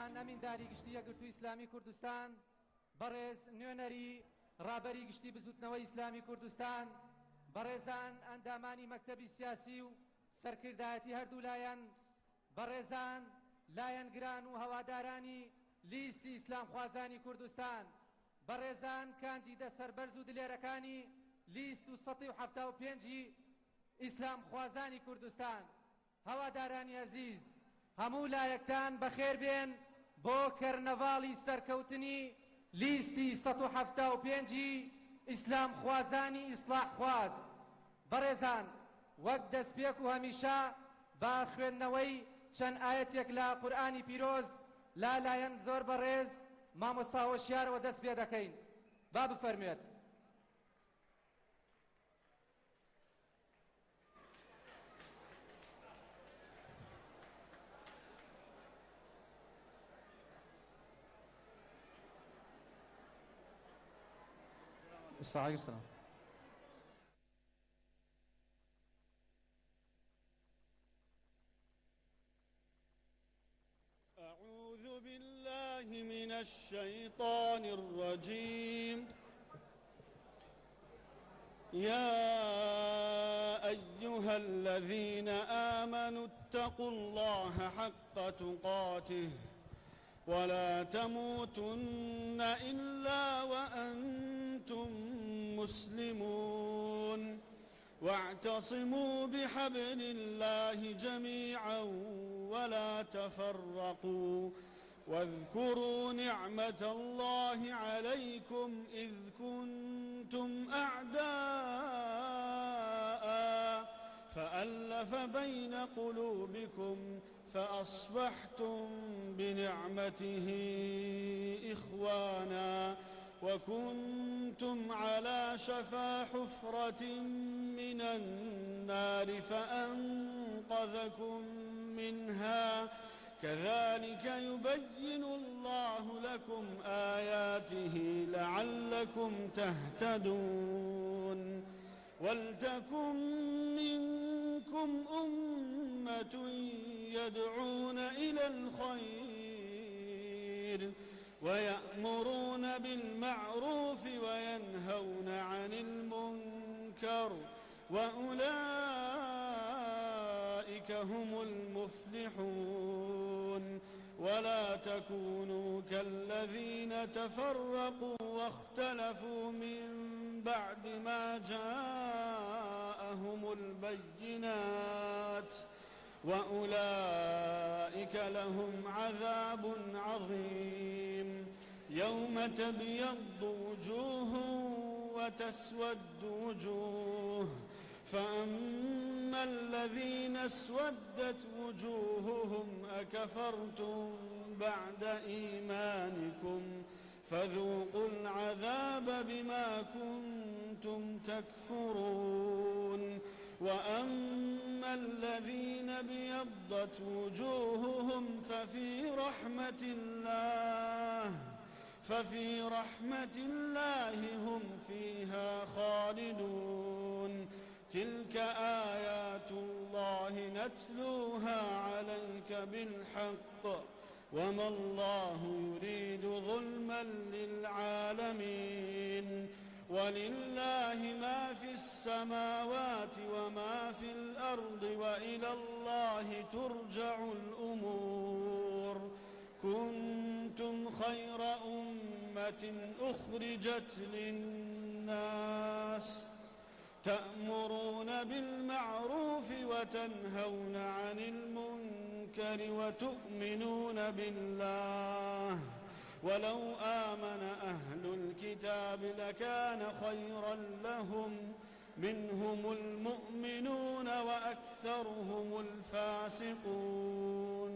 بەڕێزان ئەمینداری گشتی یەکگرتووی ئیسلامی کوردستان، بەڕێز نوێنەری ڕابەری گشتی بزوتنەوەی ئیسلامی کوردستان، بەڕێزان ئەندامانی مەکتەبی سیاسی و سەرکردایەتی هەردوو لایەن، بەڕێزان لایەنگران و هەوادارانی لیستی ئیسلام خوازانی کوردستان، بەڕێزان کاندیدە سەربەرز و دلێرەکانی لیست و 175 ئیسلام خوازانی کوردستان، هەوادارانی عەزیز، هەموو لایەکتان بەخێر بێن بۆ کەرنەڤاڵی سەرکەوتنی لیستی 175 ئیسلام خوازانی ئیسلاح خواز. بەڕێزان، وەک دەستپێک و هەمیشە با خوێندنەوەی چەند ئاەتێک لە قورئانی پیرۆز لالایەن زۆر بەڕێز مامۆستا هۆشیارەوە دەست پێ دەکەین. با بفەرمێت. السلام. أعوذ بالله من الشيطان الرجيم. يا أيها الذين آمنوا اتقوا الله حق تقاته ولا تموتن إلا وأنتم مسلمون واعتصموا بحبل الله جميعا ولا تفرقوا واذكروا نعمة الله عليكم إذ كنتم أعداء فألف بين قلوبكم فأصبحتم بنعمته إخوانا وكنتم على شفا حفرة من النار فأنقذكم منها كذلك يبين الله لكم آياته لعلكم تهتدون ولتكن منكم أمة يدعون إلى الخير ويأمرون بالمعروف وينهون عن المنكر وأولئك هم المفلحون ولا تكونوا كالذين تفرقوا واختلفوا من بعد ما جاءهم البينات وأولئك لهم عذاب عظيم يوم تبيض وجوه وتسود وجوه فأما الذين اسودت وجوههم أكفرتم بعد إيمانكم فذوقوا العذاب بما كنتم تكفرون وأما الذين ابيضت وجوههم ففي رحمة الله هم فيها خالدون تلك آيات الله نتلوها عليك بالحق وما الله يريد ظلما للعالمين ولله ما في السماوات وما في الأرض وإلى الله ترجع الأمور كنتم خير أمة أخرجت للناس تأمرون بالمعروف وتنهون عن المنكر وتؤمنون بالله ولو آمن أهل الكتاب لكان خيرا لهم منهم المؤمنون وأكثرهم الفاسقون.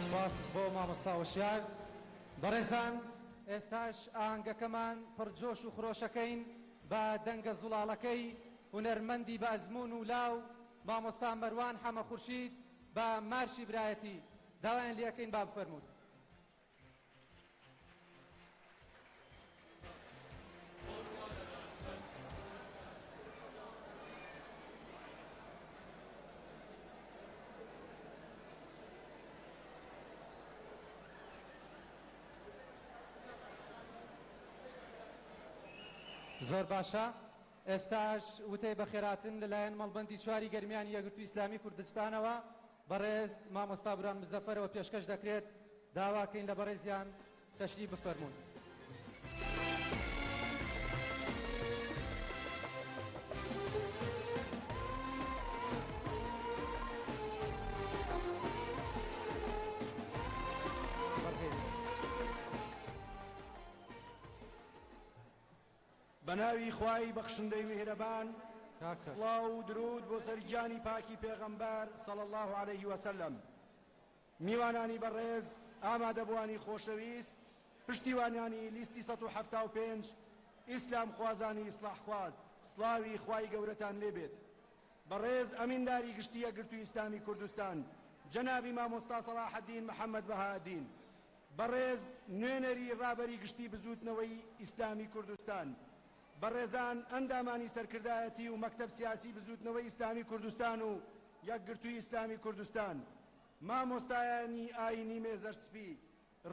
سپاس بۆ مامۆستا هۆشیار. بەڕێزان، ئێستاش ئاهەنگەکەمان پڕجۆش و خرۆشەکەین بە دەنگە زوڵاڵەکەی هونەرمەندی بە ئەزمون و لاو مامۆستا مەروان حەمە خورشید بە مارشی برایەتی داوایان لێەکەین. با بفەرموون. زۆر باشە ئێستاش وتەی بەخێراتن لەلایەن مەڵبەندی چواری گەرمیانی یەکگرتووی ئیسلامی کوردستانەوە بەڕێز مامۆستا بران مزەفەرەوە پێشکەش دەکرێت داواکەین لە بەڕێزیان تەشریف بفەرمونون. بەناوی خوای بەخشندەی میهرەبان سڵاو و درود بۆ سەرگیانی پاکی پێغەمبەر صلی الله عليه وسلم. میوانانی بەڕێز، ئامادەبوانی خۆشەویست، پشتیوانیانی لیستی 175 ئیسلام خوازانی ئیسلاح خواز، سڵاوی خوای گەورەتان لێبێت. بەڕێز ئەمینداری گشتی یەکگرتووی ئیسلامی کوردستان جەنابی مامۆستا سەلاح الدین محەممەد بەهادین، بەڕێز نوێنەری ڕابەری گشتی بزوتنەوەی ئیسلامی کوردستان، بەڕێزان ئەندامانی سەرکردایەتی و مەکتەب سیاسی بزوتنەوەی ئیسلامی کوردستان و یەکگرتووی ئیسلامی کوردستان، مامۆستایانی ئاینی مێزەرسپی،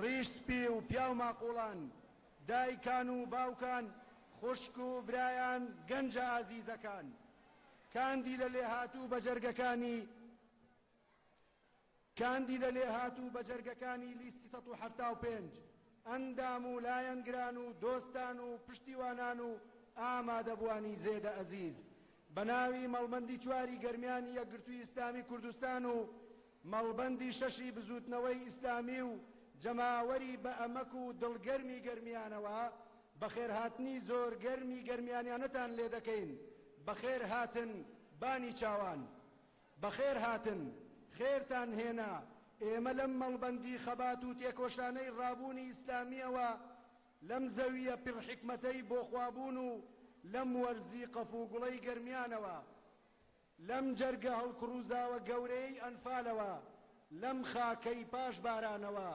ڕیشسپی و پیاو ماقۆڵان، دایکان و باوکان، خوشک و برایان، گەنجە ئازیزەکان، کاندیدە لێهاتوو بە جەرگەکانی لیستی 175 ئەندام و لایەنگران و دۆستان و پشتیوانان و ئامادەبوانی زێدە ئەزیز، بە ناوی مەڵبەندی چواری گەرمیانی یەکگرتووی ئیسلامی کوردستان و مەڵبەندی شەشی بزوتنەوەی ئیسلامی و جەماوەری بە ئەمەک و دڵگەرمی گەرمیانەوە بەخێرهاتنی زۆر گەرمی گەرمیانیانەتان لێ دەکەین. بەخێر هاتن بانی چاوان، بەخێر هاتن، خێرتان هێنا. ئێمە لەم مەڵبەندی خەبات و تێکۆشانەی ڕابوونی ئیسلامیەوە لەم زەویە پڕحکمەتەی بۆ خوابوون و لەم وەرزی قەفوگوڵەی گەرمیانەوە، لەم جەرگە هەڵکڕووزاوە گەورەی ئەنفالەوە، لەم خاکەی پاش بارانەوە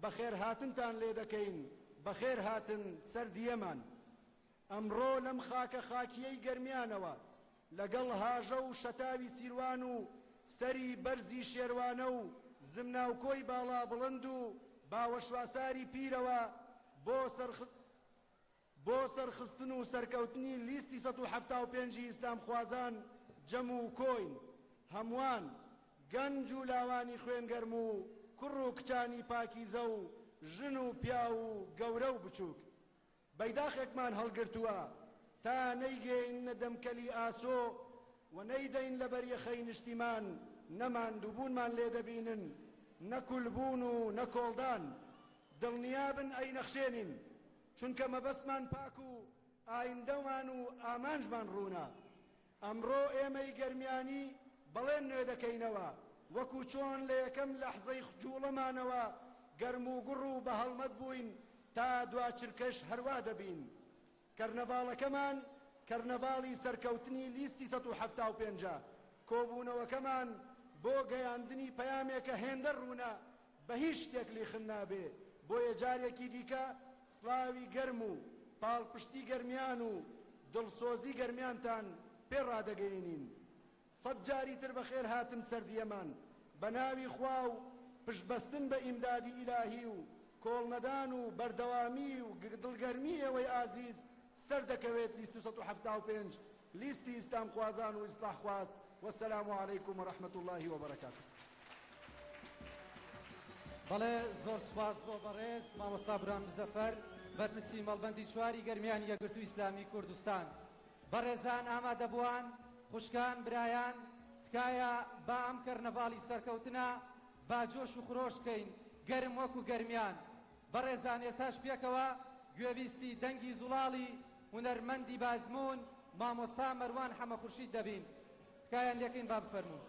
بەخێر هاتنتان لێ دەکەین. بەخێر هاتن سەردیەمان. ئەمڕۆ لەم خاکە خاکیەی گەرمیانەوە لەگەڵ هاژە و شەتاوی سیروان و سەری بەرزی شێروانە و زمناوکۆی باڵا بڵند و باوەشواساری پیرەوە بۆ سەرخستن و سەرکەوتنی لیستی 175 ئیسلام خوازان جەم و کۆین، هەمووان گەنج و لاوانی خوێنگەرم و کوڕ و کچانی پاکیزە و ژن و پیا و گەورە و بچووک. بەیداخێکمان هەڵگرتووە تا نەیگەین نەدەمکەلی ئاسۆ و نەیدەین لە بەریەخەی نیشتیمان، نەماندووبوونمان لێ دەبینن، نەکولبوون و نەکۆڵدان. دڵنیابن ئەی نەخشێنین، چونکە مەبەستمان پاک و ئایندەمان و ئامانجمان ڕوونە. ئەمڕۆ ئێمەی گەرمیانی بەڵێن نوێ دەکەینەوە، وەکو چۆن لە یەکەم لەحزەی جوڵەمانەوە گەرم و گوڕ و بە هەڵمەت بووین تا دواچرکەش هەروا دەبین. کەرنەڤاڵەکەمان کەرنەڤاڵی سەرکەوتنی لیستی 175 کۆبوونەوەکەمان بۆ گەیاندنی پەیامێکە هێندە ڕوونە بە هیچ شتێک لیخن نابێ. بۆیە جارێکی دیکە سڵاوی گەرم و پاڵپشتی گەرمیان و دڵسۆزی گەرمیانتان پێ ڕادەگەیەنین. سەد جاری تر بەخێر هاتن سەردیەمان. بە ناوی خوا و پشتبەستن بە ئیمدادی ئیلاهی و کۆڵنەدان و بەردەوامی و دڵگەرمی ئێوەی ئازیز سەردەکەوێت لیست 175 لیستی ئیسلام خوازان و ئیسلاح خواز. والسلام عليكم ورحمة الله وبركاته. بەڵێ زۆر سپاس بۆ بەڕێز مامۆستا بران مزەفەر بەرپرسی مەڵبەندی چواری گەرمیانی یەکگرتووی ئیسلامی کوردستان. بەڕێزان ئامادەبووان، خوشکان، برایان، تکایە با ئەم کەرنەڤاڵی سەرکەوتنە با جۆش و خڕۆشکەین گەرم وەکو گەرمیان. بەڕێزان ئێستاش پێکەوە گوێبیستی دەنگی زوڵاڵی هونەرمەندی بازمون مامۆستا مەروان حەمەخورشید دەبین. تکایە لێکەین با بفەرموون.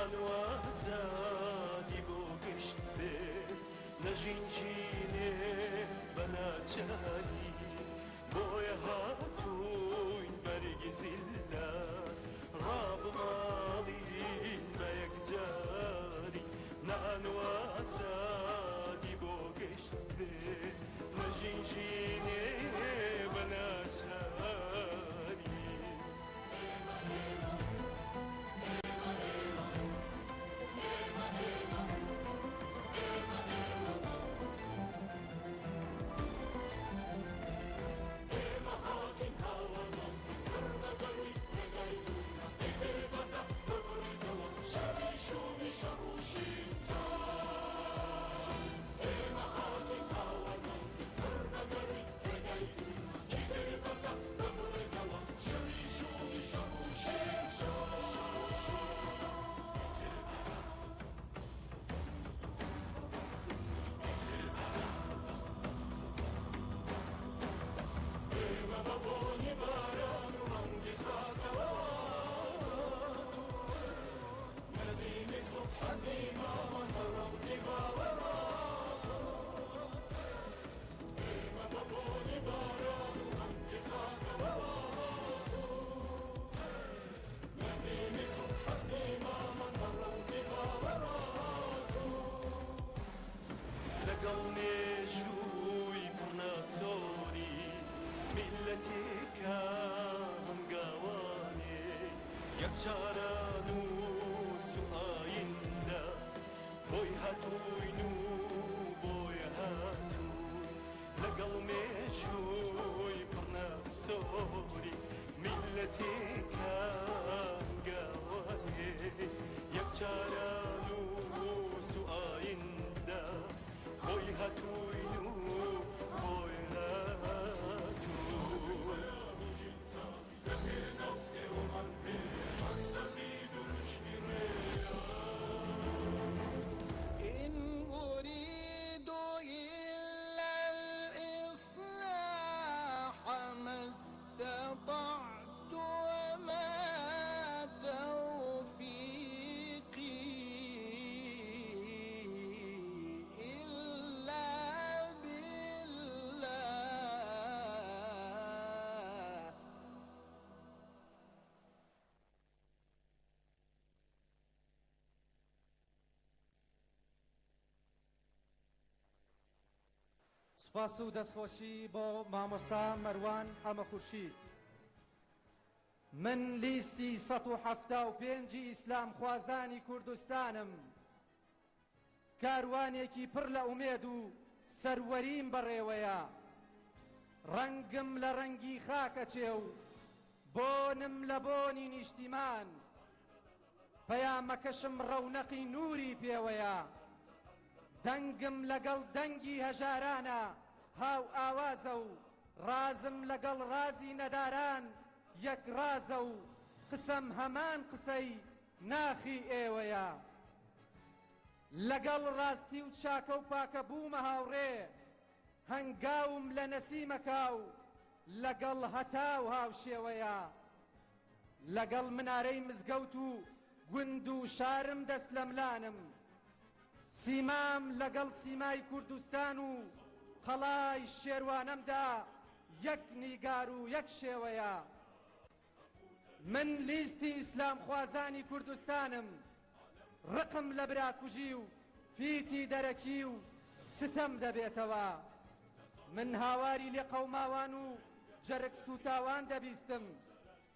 نانوازادی بۆ گشت بێ نەژینجینێ بە ناچاری بۆیە هاتووین بەرگی زیلات ڕابماڵین بە یەکجاری نانوازادی بۆ گشت بێ نەژینجینێ بە ناچاری لەگەڵ مێژووی پڕناسۆری میلەتێکە هەنگاوانێ یەکجاران و سوئایندا بۆی هاتووین و بۆی هاتووی لەگەڵ مێژووی پڕناسۆری میلەتێکە هەنگاوانێ یەکجاران و سوئایندا بۆی هاتووین و بۆی هاتووی إن أريد إلا الإصلاح ما استطعت وما توفيقي إلا بالله سوپاس و دەستخۆشی بۆ مامۆستا مەروان حەمەخورشید. من لیستی 175 ئیسلام خوازانی کوردستانم، کاروانێکی پڕ لە ئومێد و سەروەریم بەڕێوەیە، ڕەنگم لە ڕەنگی خاکەچێ و بۆنم لە بۆنی نیشتیمان، پەیامەکەشم ڕەونەقی نووری پێوەیە، دەنگم لەگەڵ دەنگی هەژارانە هاو ئاوازە و رازم لەگەڵ رازی نەداران یەک رازە و قسەم هەمان قسەی ناخی ئێوەیە، لەگەڵ ڕاستی و چاکە و پاکە بوومە هاوڕێ، هەنگاوم لە نەسیمەکە و لەگەڵ هەتاو هاوشێوەیە، لەگەڵ منارەی مزگەوت و گوند و شارم دەست لە ملانم، سیمام لەگەڵ سیمای کوردستان و قەڵای شێروانەمدا یەک نیگار و یەک شێوەیە. من لیستی ئیسلام خوازانی کوردستانم، ڕقم لە براکوژی و فیتی دەرەکی و ستەم دەبێتەوە. من هاواری لێ قەوماوان و جەرگ سوتاوان دەبیستم،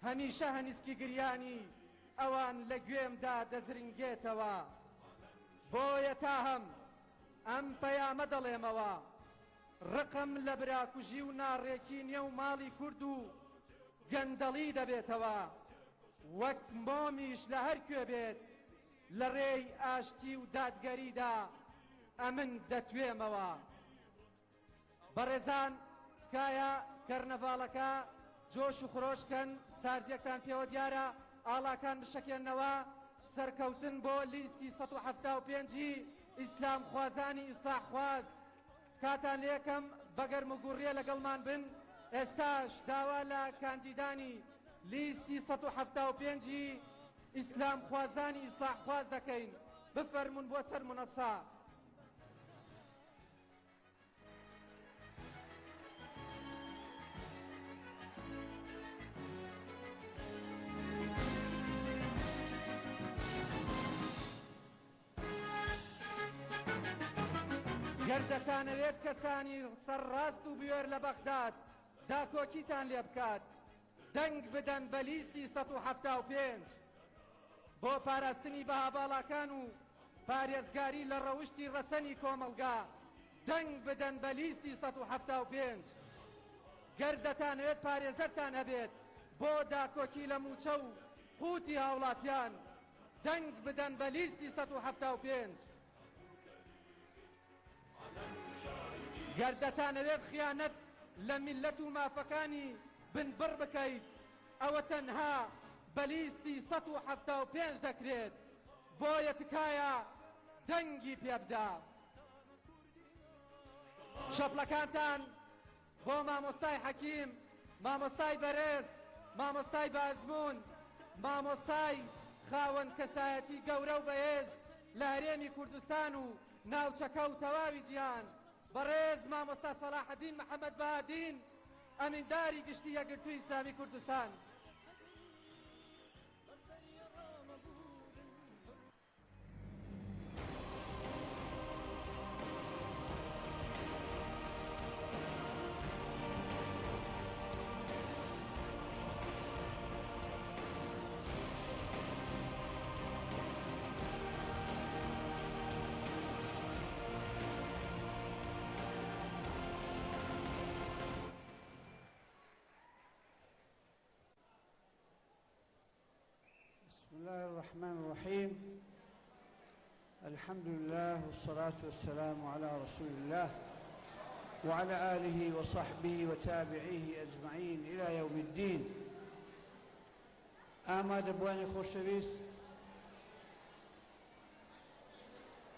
هەمیشە هەنیسکی گریانی ئەوان لە گوێمدا دەزرنگێتەوە. بۆیە تا هەم ئەم پەیامە دەڵێمەوە، ڕقم لە براکوژی و ناڕێکی نییە و ماڵی کورد و گەندەڵی دەبێتەوە، وەک مۆمیش لە هەر کوێ بێت لە ڕێی ئاشتی و دادگەریدا ئەمن دەتوێمەوە. بەڕێزان، تکایە کەرنەڤاڵەکە جۆش و خڕۆشکەن، ساردیەکتان پێوە دیارە، ئاڵاکان بشەکێنەوە، سەرکەوتن بۆ لیستی 175 ئیسلام خوازانی ئیسلاح خواز. کاتان لە یەکەم بەگەرم و گوڕیە لەگەڵمان بن. ئێستاش داوا لە کاندیدانی لیستی 175 ئیسلام خوازانی ئیسلاح خواز دەکەین بفەرمون بۆ سەر منەسا. گەردەتانەوێت کەسانی سەرڕاست و بوێر لە بەغداد داکۆکیتان لێ بکات، دەنگ بدەن بە لیستی 175 بۆ پاراستنی بەهاباڵاکان و پارێزگاری لە ڕەوشتی ڕەسەنی کۆمەڵگا، دەنگ بدەن بە لیستی 175. گەردەتانەوێت پارێزەرتان هەبێت بۆ داکۆکی لە موچە و قوتی هاوڵاتیان، دەنگ بدەن بە لیستی 175. گەردەتانەوێت خیانەت لە میلەت و مافەکانی بنبڕ بکەیت، ئەوە تەنها بە لیستی 175 دەکرێت، بۆیە تکایە دەنگی پێبدا. شەپڵەکانتان بۆ مامۆستای حەکیم، مامۆستای بەرز، مامۆستای بازمون، مامۆستای خاوەن کەسایەتی گەورە و بەهێز لە هەرێمی کوردستان و ناوچەکە و تەواوی جیهان، بەڕێز مامۆستا سەلاحەدین محەممەد بەهادین، ئەمینداری گشتی یەکگرتووی ئیسلامی کوردستان. بسم الله الرحمن الرحيم. الحمد لله والصلاة والسلام على رسول الله وعلى آله وصحبه وتابعيه أجمعين إلى يوم الدين. آماد بواني خوشويس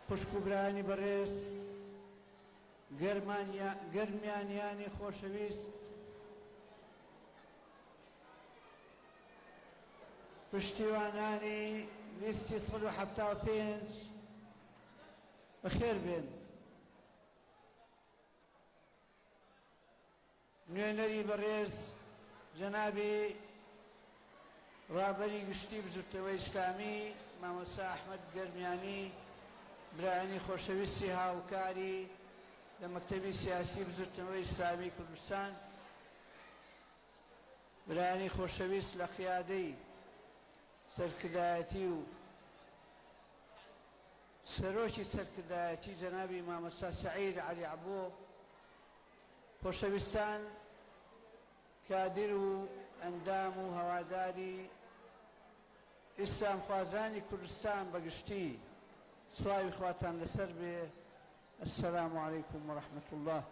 خوشكبراني بريس گرمانياني خوشويس پشتیوانانی لیستی 175 بەخێر بێن. نوێنەری بەڕێز جەنابی ڕابەری گشتی بزوتەوەی ئیسلامی مامۆستا ئەحمەد گەرمیانی، برایانی خۆشەویستی هاوکاری لە مەکتەبی سیاسی بزوتەوەی ئیسلامی کوردستان، برایانی خۆشەویست لە قیادەی سەرکردایەتی و سەرۆکی سەرکردایەتی جەنابی مامۆستا سەعید عەلی عەبۆ، خۆشەویستان کادر و ئەندام و هەواداری ئیسلام خوازانی کوردستان بەگشتی، سڵاوی خواتان لەسەر بێ. السلام عەلەیکم وەڕەحمەت الله.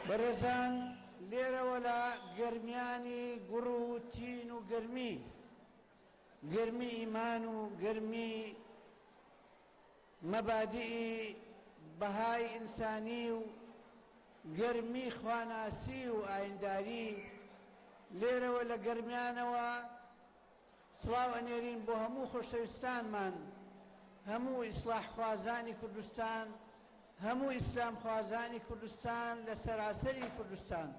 بەڕێزان، لێرەوە لە گەرمیانی گوڕ و تین و گەرمی ئیمان و گەرمی مەبادیئی بەهای ئینسانی و گەرمی خواناسی و ئاینداری، لێرەوە لە گەرمیانەوە سڵاو ئەنێرین بۆ هەموو خۆشەویستانمان، هەموو ئیسلاح خوازانی کوردستان، هەموو ئیسلام خوازانی کوردستان لە سەراسەری کوردستان.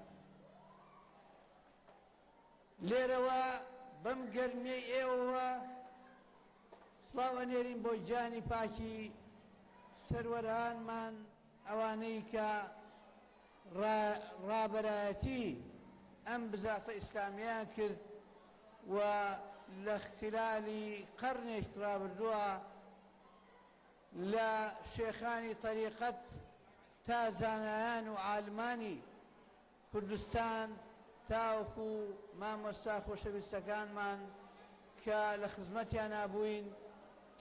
لێرەوە بەم گەرمیەی ئێوەوە سڵاو ئەنێرین بۆ گیانی پاکی سەروەرانمان، ئەوانەی کە ڕابەرایەتی ئەم بزافە ئیسلامیان کرد و لە خلالی قەرنێک ڕابردووە لە شێخانی تەریقەت تا زانایان و عالمانی کوردستان، تاوەکو مامۆستا خۆشەویستەکانمان کە لە خزمەتیان نابووین،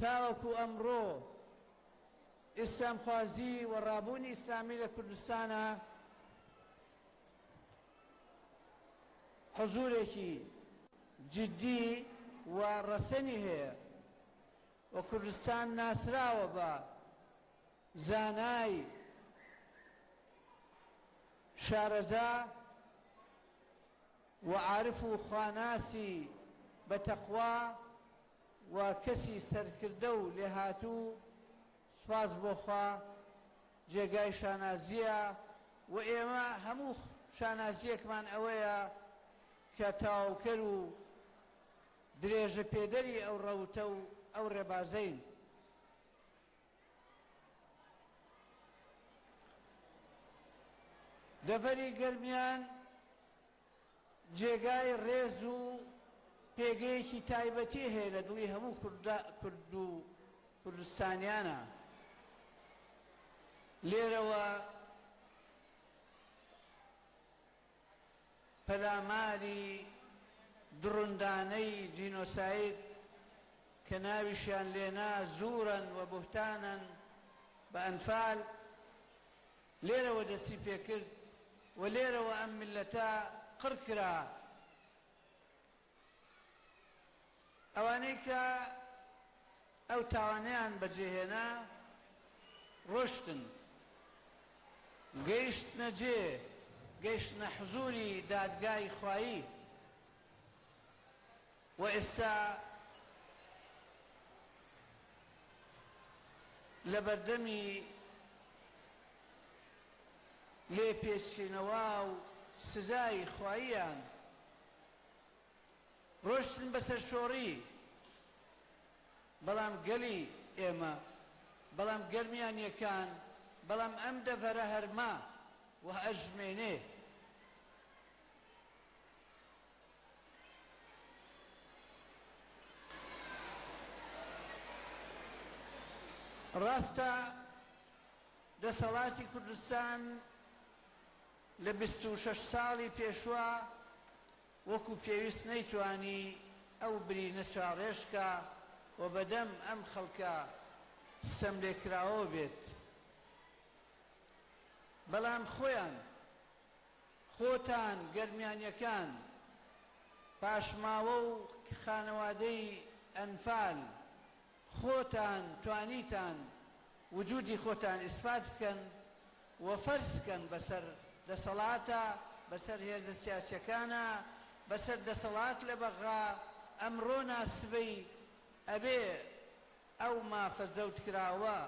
تاوەکو ئەمڕۆ ئیسلام خوازی و ڕابوونی ئیسلامی لە کوردستانە حزورێکی جدی و ڕەسەنی هەیە. و کوردستان ناسراوە بە زانای شارەزا و عارف و خواناسی بە تەقوا و کەسی سەرکردە و لێهاتوو سوپاس بۆ خوا جێگای شانازیە و ئێمە هەموو شانازیەکمان ئەوەیە کە تاواوکەر و درێژە پێدەری ئەو ڕەوتە و ئەو ڕێبازەین. دەڤەری گەرمیان جێگای ڕێز و پێگەیەکی تایبەتی هەیە لە دڵی هەموو کورد و کوردستانیانە. لێرەوە پەلاماری دڕندانەی جینۆساید کە ناویشیان لێنا زورن و بوهتانن بە ئەنفال لێرەوە دەستی پێکرد و لێرەوە ئەم میلەتە قڕ کرا. ئەوانەی کە ئەو تاوانەیان بەجێهێنا ڕۆشتن، گەیشتنە جێ، گەیشتنە حزوری دادگای خوایی و ئێستا لە بەردەمی لێپێچینەوە و سزای خواییان ڕۆشتن بەسەر شۆڕی. بەڵام گەلی ئێمە، بەڵام گەرمیانیەکان، بەڵام ئەم دەڤەرە هەرما و ئەژمێنێ. ڕاستە دەسەڵاتی کوردستان لە 26 ساڵی پێشوە وەکو پێویست نەیتوانی ئەو برینە چاڕێژکە و بەدەم ئەم خەڵکە سەملێکراوە بێت. بەڵام خۆتان گەرمیانیەکان پاشماوە و خانەوادەی ئەنفال خۆتان توانیتان وجودی خۆتان ئیسپات بکەن و فەرز بکەن بەسەر دەسەڵاتە، بەسەر هێزە سیاسیەکانە، بەسەر دەسەڵات لە بەغا. ئەمڕۆ ناسبەی ئەبێ ئەو مافە زەوت کراوە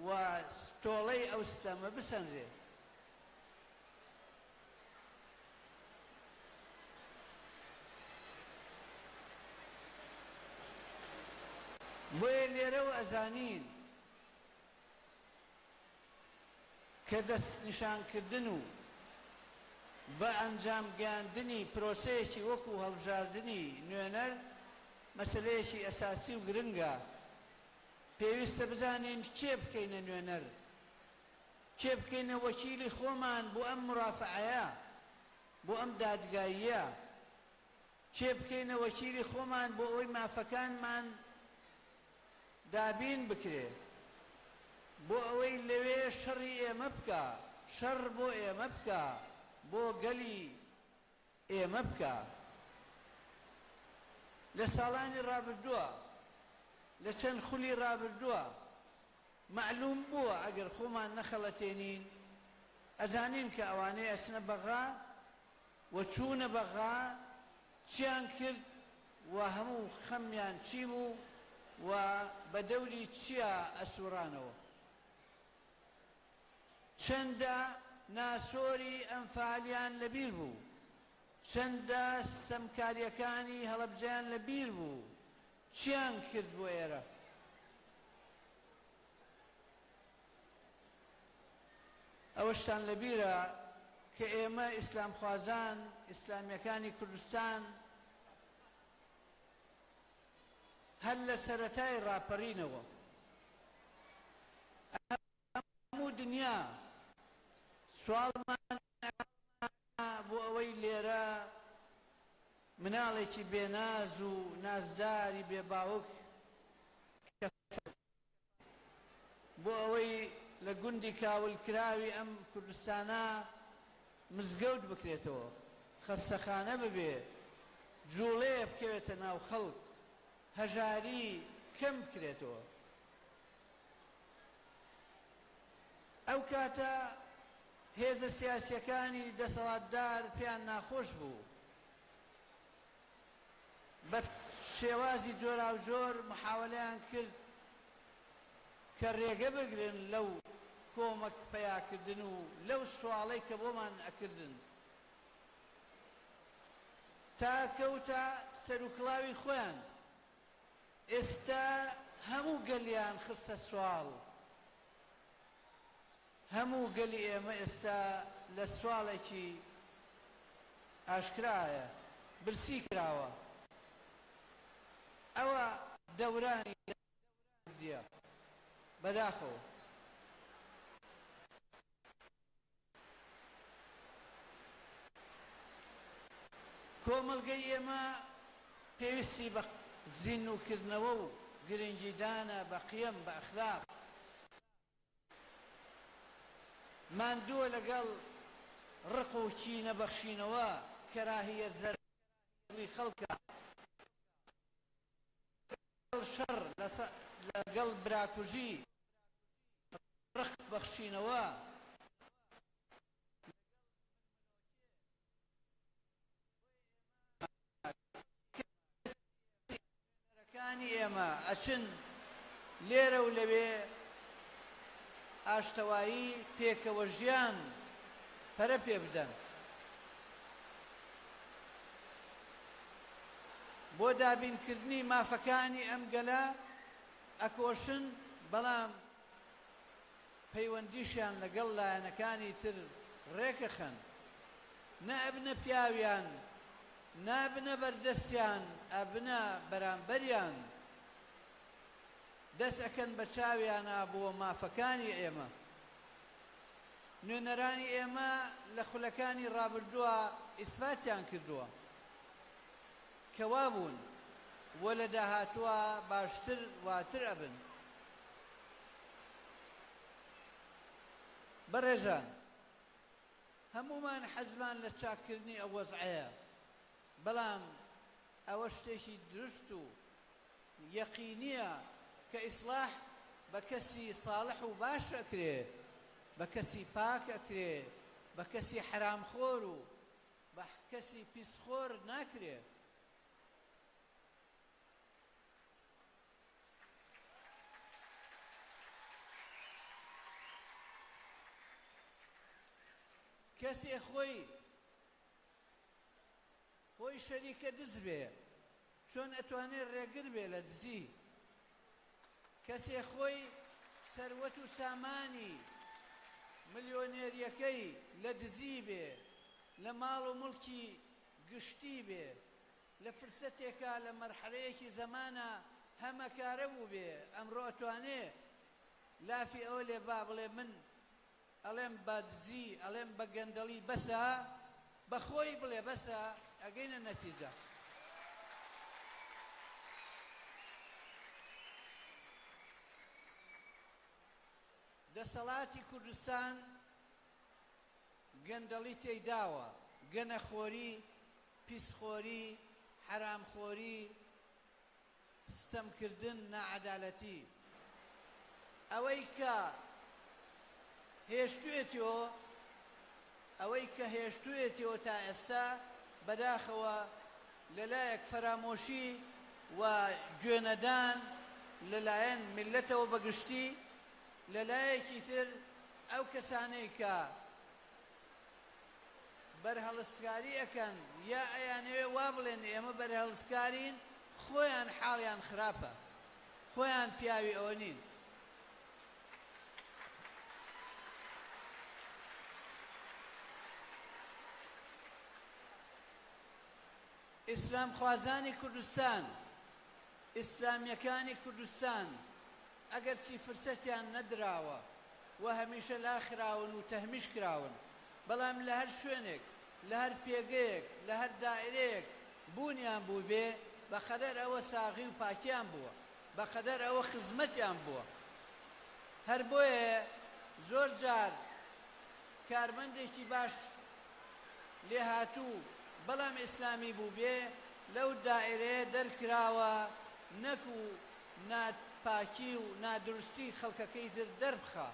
و تۆڵەی ئەو ستەمە بسەنرێ. بۆیە لێرەوە ئەزانین کە دەست نیشانکردن و بە ئەنجام گەیاندنی پرۆسەیەکی وەکو هەڵبژاردننی نوێنەر مەسەلەیەکی ئەساسی و گرنگە. پێویستە بزانین کێ بکەینە نوێنەر، کێ بکەینە وەکیلی خۆمان بۆ ئەم مرافعەیە، بۆ ئەم دادگاییە، کێ بکەینە وەکیلی خۆمان بۆ ئەوەی مافەکانمان دابین بکرێ، بۆ ئەوەی لەوێ شەڕی ئێمە بکە، شەڕ بۆ ئێمە بکە، بۆ گەلی ئێمە بکە. لە ساڵانی ڕابردووە، لە چەند خولی ڕابردووە معلوم بووە ئەگەر خۆمان نەخەڵەتێنین ئەزانین کە ئەوانەی ئەچنە بەغا و چوونە بەغا چیان کرد و هەموو خەمیان چی بوو و بە دەوری چیە ئەسوورانەوە. چەندە ناسۆری ئەنفالیان لەبیر بوو، چەندە سەمکاریەکانی هەڵەبجیان لەبیر بوو، چیان کرد بۆ ئێرە. ئەوەشتان لەبیرە کە ئێمە ئیسلام خوازان، ئیسلامیەکانی کوردستان هەر لە سەرەتای ڕاپەڕینەوە هەموو دنیا سوالمان بۆ ئەوەی لێرە مناڵێکی بێناز و نازداری بێباوک بۆ ئەوەی لە گوندی کاولکراوی ئەم کوردستانە مزگەوت بکرێتەوە، خەستەخانە ببێ، جوڵەیە بکەوێتە ناو خەڵک، هەژاری کەم بکرێتەوە. ئەو کاتە هێزە سیاسیەکانی دەسەڵاتدار پێیان ناخۆش بوو، بە شێوازی جۆراوجۆر محاولەیان کرد کە ڕێگە بگرن لەو کۆمەک پەیاکردن و لەو سواڵەی کە بۆمان ئەکردن، تا کەوتە سەرکڵاوی خۆیان. ئێستا هەموو گەلیان خستە سوال، هەموو گەلی ئێمە ئێستا لە سواڵێکی ئاشکرایە برسی کراوە. ئەوە دەورانی دیە بەداخەوە. کۆمەلگەی ئێمە پێویستی بە زیندووکردنەوە و گرنگیدانە بە قیەم بە ئەخلاق. ماندووە لەگەڵ ڕق و کینەبەخشینەوە، کەراهیە زەرری خەڵکە، شەڕ لەگەڵ براکوژی، ڕق بەخشینەوە، کانی ئێمە ئەچن لێرە و لەوێ ئاشتەوایی پێکەوە ژیان پەرە پێ بدەن. بۆ دابینکردنی مافەکانی ئەم گەلە ئەکۆشن، بەڵام پەیوەندیشیان لەگەڵ لایەنەکانی تر ڕێکەخەن، نەئەبنە پیاویان، نابنە بەردەستیان، ئەبنە بەرامبەریان، دەست ئەکەن بە چاویانە بۆ مافەکانی ئێمە. نوێنەرانی ئێمە لە خولەکانی ڕابردووە ئیسباتیان کردووە کەوا بوون وە لە داهاتووە باشتر واتر ئەبن. بەڕێژان، هەمومان حەزمان لە چاکردنی ئەو وەزعەیە، بەڵام ئەوە شتێکی درست و یەقینیە کە ئیسلاح بە کەسی ساڵح و باش ئەکرێ، بە کەسی پاک ئەکرێ، بە کەسی حرامخۆر و بە کەسی پیسخۆر ناکرێ. کەسێ خۆی شەریکە دز بێ، چۆن ئەتوانێت ڕێگر بێ لە دزی. کەسێ خۆی سەروەت و سامانی ملیۆنێریەکەی لە دزی بێ، لە ماڵ و مڵکی گشتی بێ، لە فرسەتێکە لە مەرحەلەیەکی زەمانە هەمەکارە بوو بێ، ئەمڕۆ ئەتوانێ لافی ئەوە لێ با بڵێ من ئەڵێم بە دزی، ئەڵێم بە گەندەڵی بەسە، بەخۆی بڵێ بەسە، ئەگەینە نەتیجە. دەسەڵاتی کوردستان گەندەڵی تێیداوە، گەنەخۆری، پیسخۆری، حرامخۆری، ستەمکردن، نائەدالەتی. ئەوەی کە هێشتوێتەوە تا ئێستا بەداخەوە لەلایەک فەرامۆشی و گوێنەدان لەلایەن میلەتەوە بەگشتی، لەلایەکی تر ئەو کەسانەی کە بەرهەڵسکاری ئەکەن یا ئەیانەوێ وا بڵێن ئێمە بەرهەڵسکارین، خۆیان حاڵیان خراپە، خۆیان پیاوی ئەوە نین. ئیسلام خوازانی کوردستان، ئیسلامیەکانی کوردستان ئەگەر چی فرسەتیان نەدراوە و هەمیشە لاخراون و تەهمیش کراون، بەڵام لە هەر شوێنێک، لە هەر پێگەیەک، لە هەر دائیرەیەک بوونیان بوو بێ، بەخەدەر ئەوە ساغی و پاکیان بووە، بەخەدەر ئەوە خزمەتیان بووە. هەر بۆیە زۆر جار کارمەندێکی باش لێ هاتوو بەڵام ئیسلامی بوو بێ، لەو دائیرەیە دەرکراوە، نەکو ناپاکی و نادروستی خەڵکەکەی تر دەربخە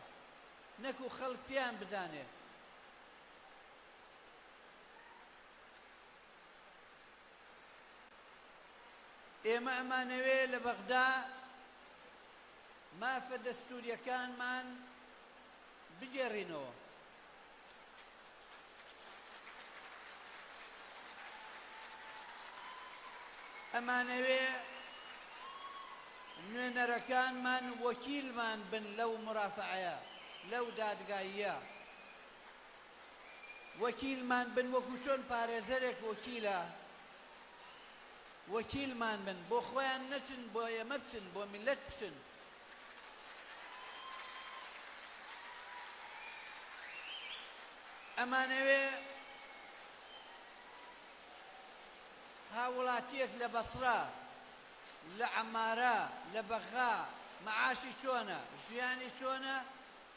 نەکو خەڵک پێیان بزانێ ئێمە ئەمانەوێ لە بەغدا مافە دەستوریەکانمان بگێڕینەوە ئەمانەوێ نوێنەرەکانمان وەکیلمان بن لەو مرافعەیە لەو دادگاییە وەکیلمان بن وەکو چۆن پارێزەرێک وەکیلە وەکیلمان بن بۆ خۆیان نەچن بۆ ئێمە بچن بۆ میلەت بچن ئەمانەوێ هاوڵاتیەک لە بەسرا لە عەمارە لە بەغا مەعاشی چۆنە ژیانی چۆنە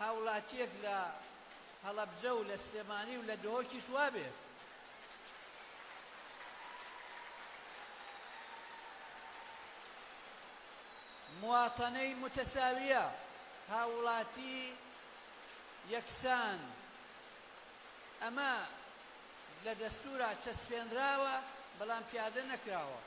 هاوڵاتیەک لە هەڵەبجە و لە سلێمانی و لە دهۆکیش وابێ مواطنەی متەساویە هاوڵاتی یەکسان ئەمە لە دەستورا چەسپێنراوە بەڵام پیادە نەکراوە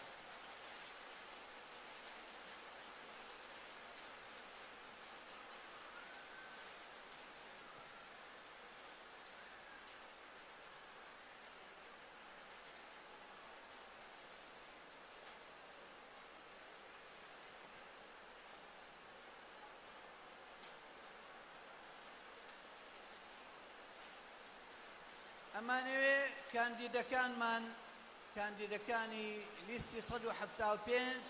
ئەمانەوێ کاندیدەکانمان کاندیدەکانی لیستی 175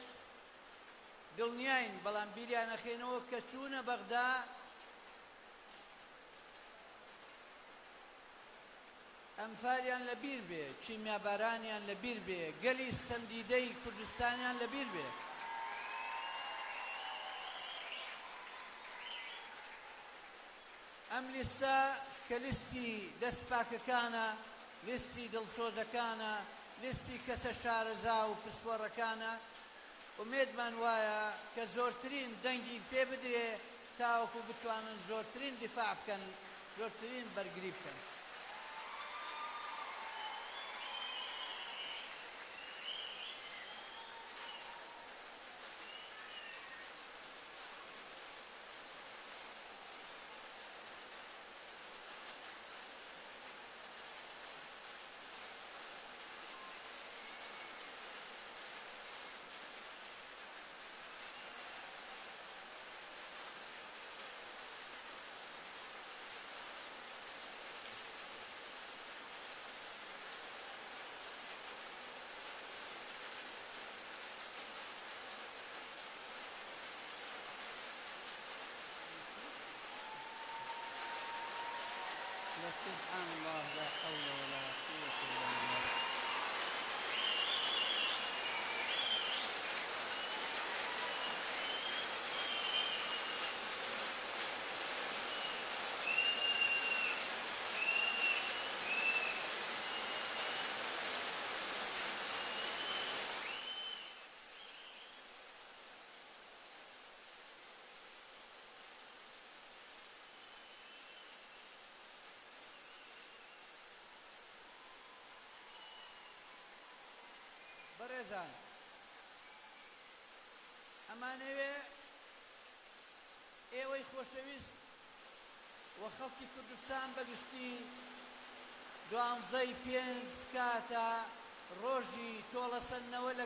دڵنیاین بەڵام بیریان نەخێنەوە کە چوونە بەغدا ئەمفاریان لەبیر بێ کیمیابارانیان لەبیر بێ گەلی ستەمدیدەی کوردستانیان لەبیر بێ ئەم لیستە کە لیستی دەستپاکەکانە لیستی دڵسۆزەکانە لیستی کەسە شارەزا و پسپۆڕەکانە ئومێدمان وایە کە زۆرترین دەنگی پێ بدرێ تاوەکو بتوانن زۆرترین دیفاع بکەن زۆرترین بەرگری بکەن سبحان الله لا حول ولا قوة إلا بالله بەڕێزان ئەمانەوێ ئێوەی خۆشەویست و خەڵکی کوردستان بەگشتی 12/5 کاتە ڕۆژی تۆڵەسەندنەوە لە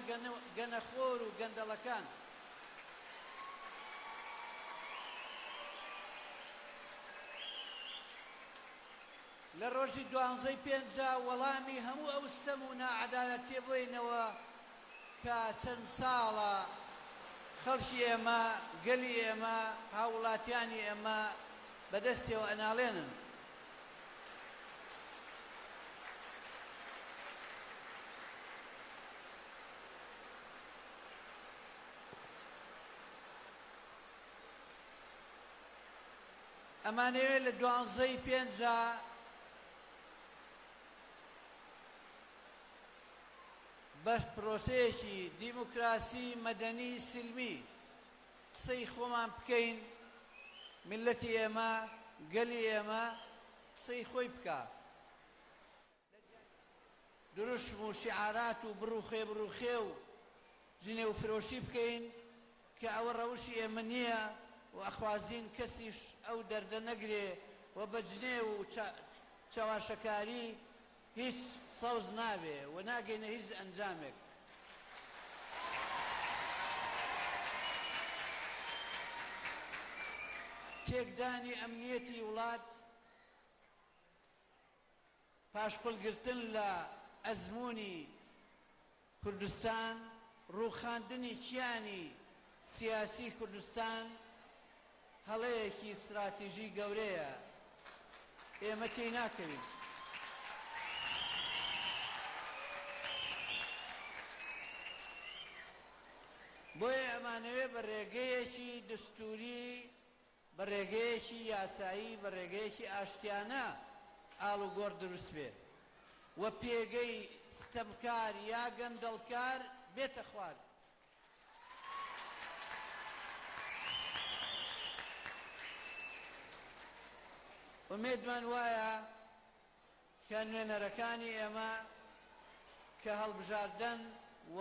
گەنەخۆر و گەندەڵەکان لە ڕۆژی 12/5 وەڵامی هەموو ئەو ستەم و نائەدالەتیە بۆینەوە کە چەند ساڵە خەڵکی ئێمە گەلی ئێمە هاوڵاتیانی ئێمە بەدەستیەوە ئەناڵێنن ئەمانەوێت لە 12/5 بە پرۆسەیەکی دیموکراسی مەدەنی سلمی قسەی خۆمان بکەین ملەتی ئێمە گەلی ئێمە قسەی خۆی بکە دروشم و شیعارات و بڕوخێ و جنێ و فرۆشی بکەین کە ئەوە ڕەوشی ئێمە نییە و ئەخوازین کەسیش ئەو دەردە نەگرێ و بە جنێ و چاواشەکاری هیچ سەوز نابێ و ناگەینە هیچ ئەنجامێک. تێکدانی ئەمنیەتی وڵات پاشقولگرتن لە ئەزموونی کوردستان ڕووخاندنی کیانی سیاسی کوردستان هەڵەیەکی استراتیژی گەورەیە ئێمە تێی ناکەوین. بۆیە ئەمانەوێ بە ڕێگەیەکی دستوری بە ڕێگەیەکی یاسایی بە ڕێگەیەکی ئاشتیانە ئاڵ و گۆڕ دروست بێ و پێگەی ستەمکار یا گەندەڵکار بێتە خوارد. ئومێدمان وایە کە نوێنەرەکانی ئێمە کە هەڵبژاردن و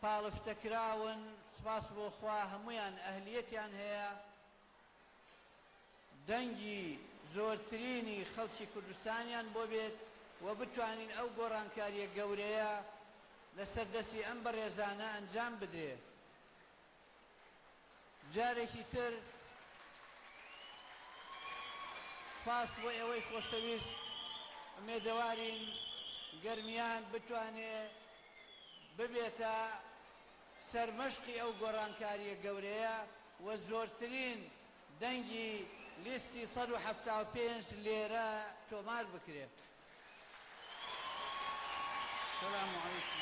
پاڵفتەکراون سپاس بۆ خوا هەمویان ئەهلیەتیان هەیە دەنگی زۆرترینی خەڵکی کوردستانیان بۆ بێت و بتوانین ئەو گۆڕانکاریە گەورەیە لەسەر دەستی ئەم بەڕێزانە ئەنجام بدرێ. جارێکی تر سپاس بۆ ئێوەی خۆشەویست ئومێدەوارین گەرمیان بتوانێ ببێتە سەرمەشقی ئەو گۆڕانکاریە گەورەیە و زۆرترین دەنگی لیستی 175 لێرە تۆمار بکرێت. سلام علیکم.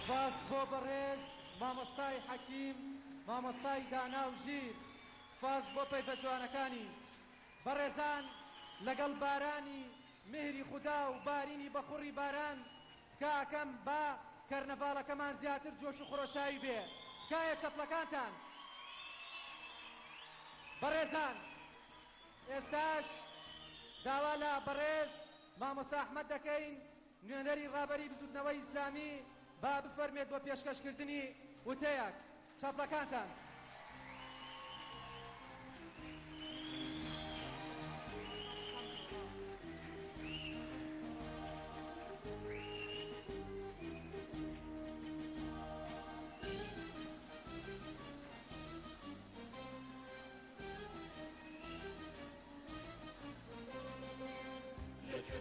سپاس بۆ بەڕێز مامۆستای حەکیم مامۆستای دانا و ژیر. سپاس بۆ پەیفە جوانەکانی بەڕێزان. لەگەڵ بارانی مهری خودا و بارینی بەخوڕی باران تکاکەم با کەرنەڤاڵەکەمان زیاتر جۆش و خۆشایی بێ. تکایە چەپڵەکانتان. بەڕێزان ئێستاش داوا لە بەڕێز مامۆستا ئەحمەد دەکەین نوێنەری ڕابەری بزوتنەوەی ئیسلامی با بفەرمێت بۆ پێشکەشکردنی وتەیەک. چەپڵەکانتان.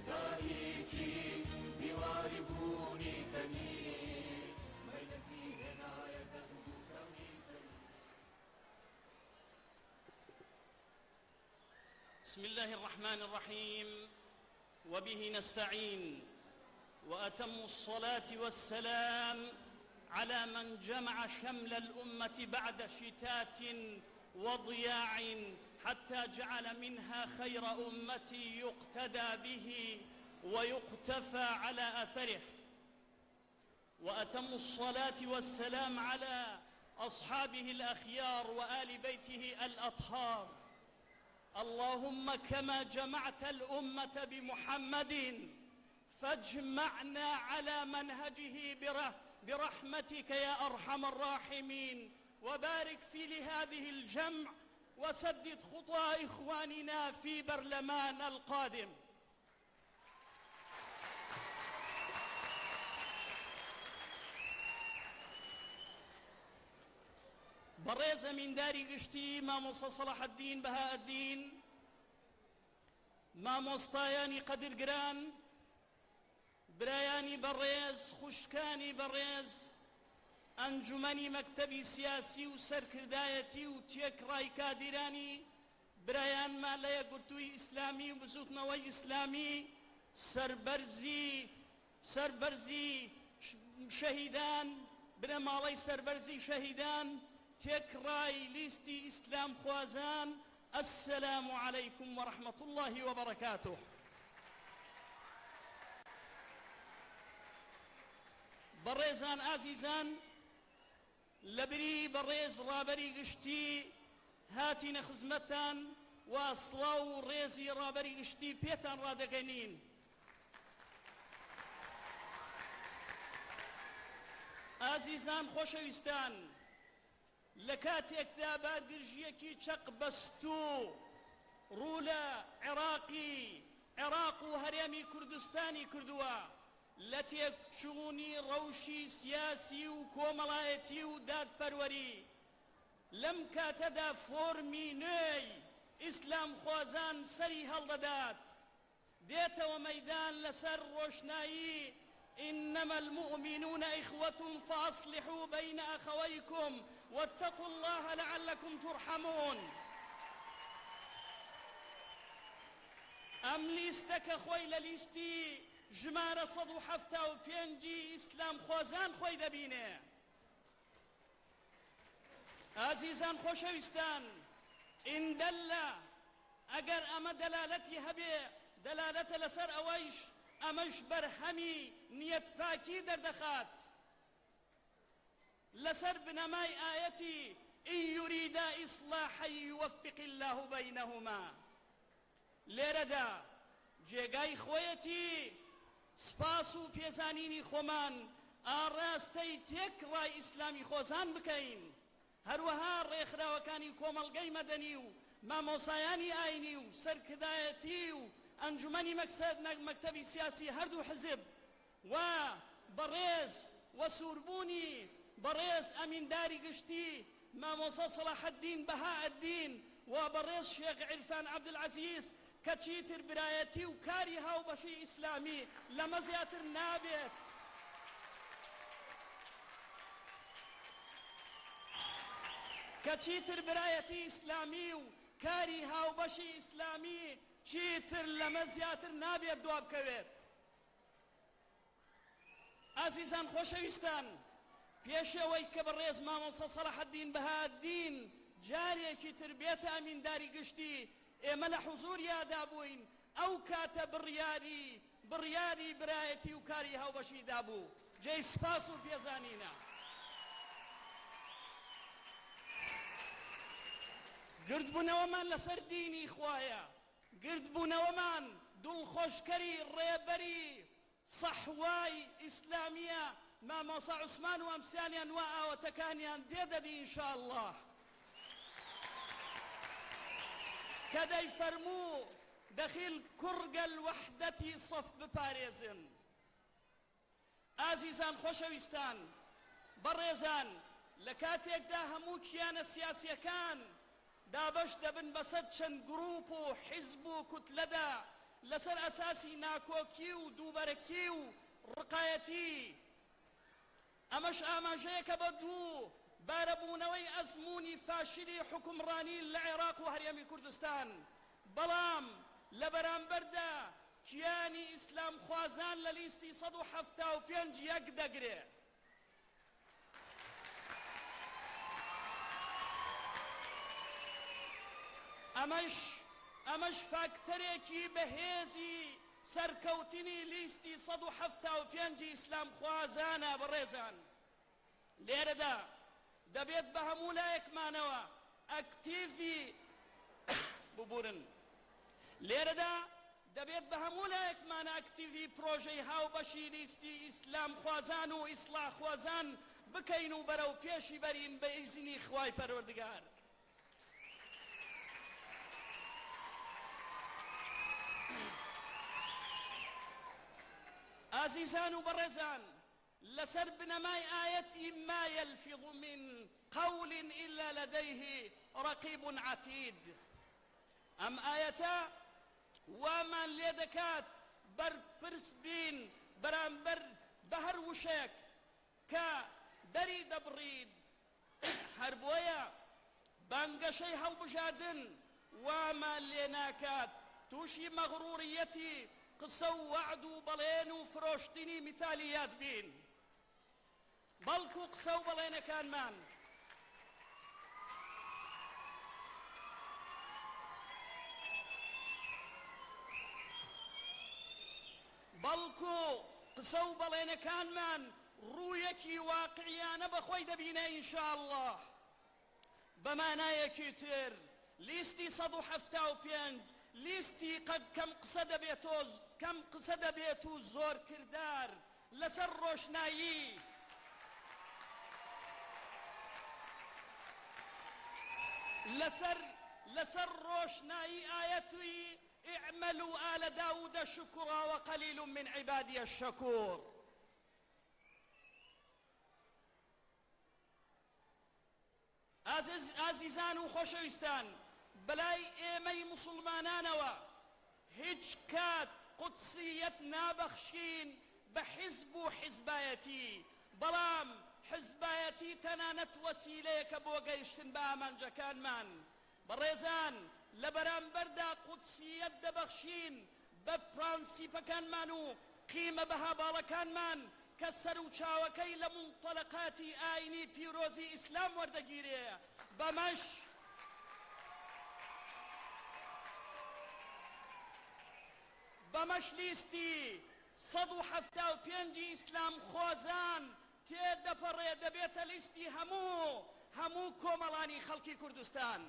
تاریکی دیواری بوونی تەنی مەیلەتی هێنایەتە کەونی. بسم الله الرحمن الرحيم وبه نستعين وأتم الصلاة والسلام على من جمع شمل الأمة بعد شتات وضياع حتى جعل منها خير أمتي يقتدى به ويقتفى على أثره. وأتم الصلاة والسلام على أصحابه الأخيار وآل بيته الأطهار. اللهم كما جمعت الأمة بمحمد فاجمعنا على منهجه برحمتك يا أرحم الراحمين وبارك في لهذه الجمع وسدد خطى إخواننا في برلمان القادم. بەڕێز ئەمینداری گشتی مامۆستا سەلاح الدین بەها الدین مامۆستایانی قەدرگران برایانی بەڕێز خوشکانی بەڕێز ئەنجومەنی مەکتەبی سیاسی و سەرکردایەتی و تێکڕای کادیرانی برایانمان لە یەکگرتووی ئیسلامی و بزوتنەوەی ئیسلامی سەربەرزی شەهیدان بنەماڵەی سەربەرزی شەهیدان تێکڕای لیستی ئیسلام خوازان. السلام عليكم ورحمة الله وبركاته. بەڕێزان ئازیزان لەبری بەڕێز ڕابەری گشتی هاتینە خزمەتتان و سڵاو و ڕێزی ڕابەری گشتی پێتان ڕادەگەنین. ئازیزان خۆشەویستان، لە کاتێکدا بارگرژیەکی چەق بەستوو ڕوو لە عێراق و هەرێمی کوردستانی کردووە لە تێکچوونی ڕەوشی سیاسی و کۆمەڵایەتی و دادپەروەری. لەم کاتەدا فۆرمی نوێی ئیسلام خوازان سەری هەڵدەدات، دێتەوە مەیدان لەسەر ڕۆشنایی إنما المؤمنون إخوة فأصلحوا بين أخويكم واتقوا الله لعلكم ترحمون. ئەم لیستەکە خۆی لە لیستی ژمارە 175 ئیسلام خوازان خۆی دەبینێ. ئازیزان خۆشەویستان، ئیندەلە ئەگەر ئەمە دەلالەتی هەبێ دەلالەتە لەسەر ئەوەیش ئەمەش بەرهەمی نیەتپاکی دەردەخات لەسەر بنەمای ئایەتی ئین یوریدا ئیصلاحا یوفق الله بەینەهما. لێرەدا جێگای خۆیەتی سپاس و پێزانینی خۆمان ئاڕاستەی تێکڕای ئیسلامی خۆزان بکەین، هەروەها ڕێکخراوەکانی کۆمەڵگەی مەدەنی و مامۆسایانی ئاینی و سەرکردایەتی و ئەنجومەنی مەکتەبی سیاسی هەردوو حزب و بەڕێز و سووربوونی بەڕێز ئەمینداری گشتی مامۆسا سەلاح الدین بەهاءالدین و بەڕێز شێخ عیرفان عەبدولعەزیز کە چیتر برایەتی و کاری هاوبەشی ئیسلامی لەمە زیاتر نابێت. کە چیتر برایەتی ئیسلامی و کاری هاوبەشی ئیسلامی چیتر لەمە زیاتر نابێت دوا بکەوێت. ئازیزان خۆشەویستان، پێشەوەی کە بەڕێز مامۆستا سەلاح الدین بەهاءالدین جارێکی تر بێتە ئەمینداری گشتی، ئێمە لە حوزوریادا بووین، ئەو کاتە بڕیاری برایەتی و کاری هاوبەشیدا بوو. جێی سپاس و پێزانینە. گردبوونەوەمان لەسەر دینی خوایە، گردبوونەوەمان دڵخۆشکەری ڕێبەری سەحوای ئیسلامیە مامۆسا عوسمان و ئەمسالیان و ئاوەتەکانیان دێدەدی ئینشاءالله کە دەیفەرموو دەخیل کوڕگە الوەحدەتی سەف بپارێزن. ئازیزان خۆشەویستان، بەڕێزان، لە کاتێکدا هەموو کیانە سیاسیەکان دابەش دەبن بەسەر چەند گروپ و حیزب و کوتلەدا لەسەر ئەساسی ناکۆکی و دووبەرەکی و ڕقایەتی، ئەمەش ئاماژەیەکە بە دوو بارەبوونەوەی ئەزموونی فاشلی حکومڕانی لە عێراق و هەرێمی کوردستان. بەڵام لە بەرامبەردا گیانی ئیسلام خوازان لە لیستی 175 یەک دەگرێ. ئەمەش فاکتەرێکی بەهێزی سەرکەوتنی لیستی 175 ئیسلام خوازانە. بەڕێزان، لێرەدا دەبێت بە هەموو لایەکمانەوە ئەکتیڤی ببورن. لێرەدا دەبێت بە هەموو لایەکمانە ئەکتیڤی پرۆژەی هاوبەشی لیستی ئیسلام خوازان و ئیسلاح خوازان بکەین و بەرەو پێشی بەرین بە ئیزنی خوای پەروەردگار. ئازیزان و بەڕێزان، لەسەر بنەمای ئایەتی ما يلفظ من قول إلا لديه رقيب عتيد، ئەم ئایەتە وامان لێ دەکات بەرپرس بین بەرامبەر بە هەر وشەیەک کە دەری دەبڕید. هەر بۆیە بانگەشەی هەڵبژاردن وامان لێ ناکات تووشی مەغرووریەتی قسە و وعد و بەڵێن و فرۆشتنی میثالیات بین، بەڵکو قسە و بەڵێنەکانمان ڕوویەکی واقعیانە بەخۆی دەبینە ئینشاءالله. بەمانایەکی تر لیستی 175 لیستی کەم قسە دەبێت و زۆر کردار لەسەر ڕۆشنایی لەسەر ڕۆشنایی ئاەتوی اعملوا آل داود شكرا وقليل من عبادي الشكور. ئازیزان و خۆشەویستان، بەلای ئێمەی موسڵمانانەوە هیچ کات قودسیەت نابەخشین بە حیزب و حیزبایەتی، بەڵام حیزبایەتی تەنانەت وەسیلەیەکە بۆ گەیشتن بە ئامانجەکانمان. بەڕێزان، لە بەرامبەردا قودسیەت دەبەخشین بە پرانسیپەکانمان و قیمە بەهاباڵەکانمان کە سەر و چاوەکەی لە منطەلقاتی ئاینی پیرۆزی ئیسلام وەردەگیرێ. بەمەش لیستی 175 ئیسلام خۆزان تێدەپەڕێ، دەبێتە لیستی هەموو کۆمەڵانی خەڵکی کوردستان.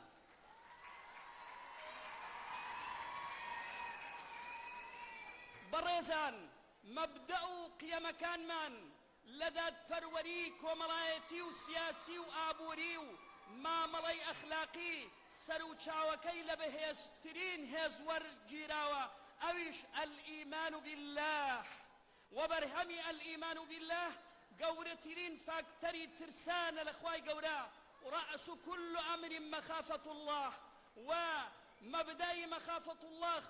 بەڕێزان، مەبدە و قیەمەکانمان لە دادپەروەری کۆمەڵایەتی و سیاسی و ئابووری و مامەڵەی ئەخلاقی سەر و چاوەکەی لە بەهێزترین هێزوەرگیراوە، ئەویش ئەلئیمان بالله. وبەرهەمی ئەلئیمان بالله گەورەترین فاکتەری ترسانە لە خوای گەورە، ڕەئس كل ئەمر مەخافەة الله. و مەبدەی مەخافەة الله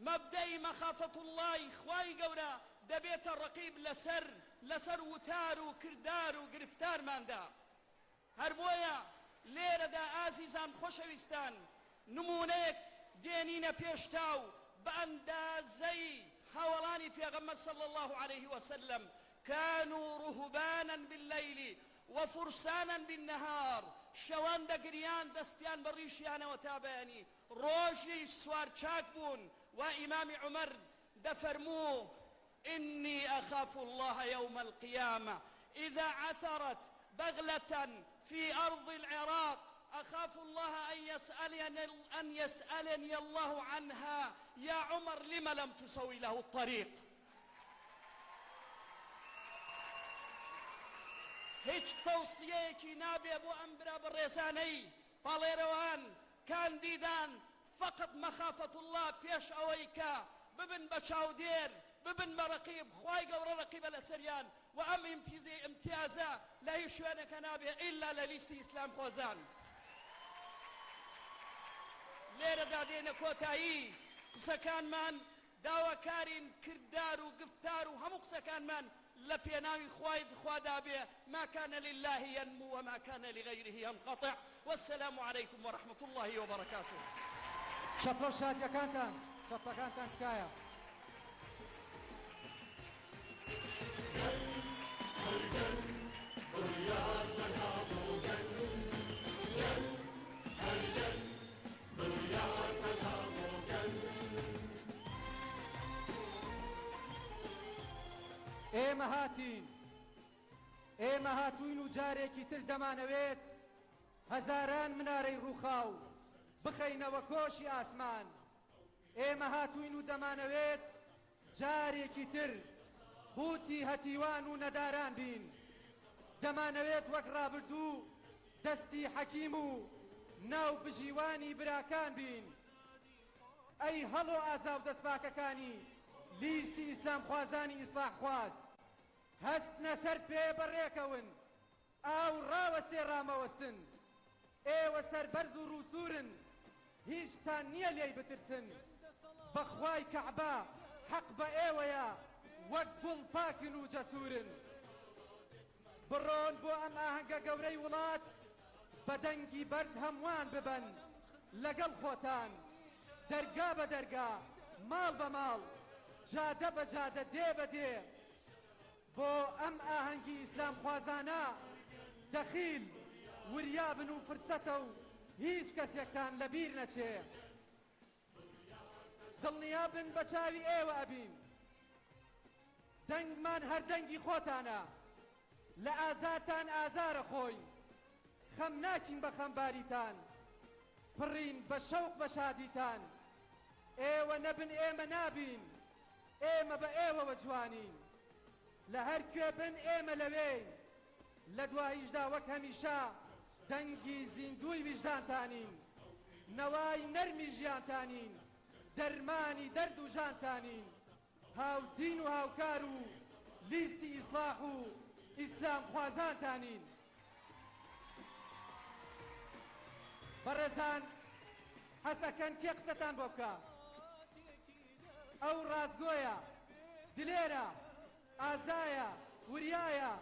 مەبدەی مەخافەة الله خوای گەورە دەبێتە ڕەقیب لەسەر وتار و کردار و گرفتارماندا. هەر بۆیە لێرەدا ئازیزان خۆشەویستان، نمونەیەک دێنینە پێشتاو بە ئەندازەی هەوڵانی پێغەمبەر صلی الله عليه وسلم. كانوا رهبانا بالليل وفرسانا بالنهار. شەوان دەگریان دەستیان بە ڕیشیانەوە تا بەیانی، ڕۆژیش سوار چاک بوون. و ئیمامی عومەر دەفەرموو: إني أخاف الله يوم القيامة إذا عثرت بغلة في أرض العراق أخاف الله أن يسألني الله عنها يا عمر لم لم تسوي له الطريق. هیچ تەوسیەیەکی نابێ بۆ ئەم برا بەڕێزانەی پاڵێرەوان کاندیدان فقط مەخافەة الله پێش ئەوەی کە ببن بە چاودێر، ببن بە ڕەقیب، خوای گەورە ڕەقیبە لەسەریان. و ئەم ئیمتیازە لە هیچ شوێنێکە نابێ ئیلا لە لیستی ئیسلام خۆزان. لێرەدا دێنە کۆتایی قسەکانمان، داواکارین کردار و گفتار و هەموو قسەکانمان لە پێناوی خوادا بێ. ما كان لله ينمو وما كان لغيره ينقطع. والسلام عليكم ورحمة الله وبركاته. شەپە و شادیەکانتان، شەپەکانتان تکایە. ئێمە هاتوین و جارێکی تر دەمانەوێت هەزاران منارەی ڕووخاو بخەینەوە کۆشی ئاسمان. ئێمە هاتوین و دەمانەوێت جارێکی تر خوتی هەتیوان و نەداران بین. دەمانەوێت وەک ڕابردوو دەستی حەکیم و ناو بژیوانی براکان بین. ئەی هەڵۆ ئازاو دەستپاکەکانی لیستی ئیسلام خوازانی ئیسلاح خواز، هەستنە سەر پێ بەڕێکەون، ئاو ڕاوەستێ ڕامەوەستن. ئێوە سەربەرز و ڕووسورن، هیچتان نییە لێی بترسن. بەخوای کەعبە حەق بە ئێوەیە، وەک گوڵ پاکن و جەسوورن. بڕۆن بۆ ئەم ئاهەنگە گەورەی وڵات، بە دەنگی بەرز هەمووان ببەن لەگەڵ خۆتان، دەرگا بە دەرگا، ماڵ بە ماڵ، جادە بە جادە، دێ بە دێ، بۆ ئەم ئاهەنگی ئیسلام خوازانە دەخیل وریابن و فرسەتە و هیچ کەسێکتان لەبیر نەچێ. دڵنیابن بە چاوی ئێوە ئەبین، دەنگمان هەر دەنگی خۆتانە لە ئازارتان ئازارە خۆی خەم ناکین بە خەمباریتان پڕین بە شەوق بە شادیتان ئێوە نەبن ئێمە نابین ئێمە بە ئێوە بە جوانین لە هەر کوێ بن ئێمە لەوێین لە دواییشدا وەک هەمیشە دەنگی زیندوی ویژدانتانین نەوای نەرمی ژیانتانین دەرمانی دەرد و ژانتانین هاودین و هاوکار و لیستی ئیسلاح و ئیسلام خوازانتانین بەڕێزان حەسەکەن کێ قسەتان بۆ بکە ئەو ڕازگۆیە دلێرە ئازایە وریایە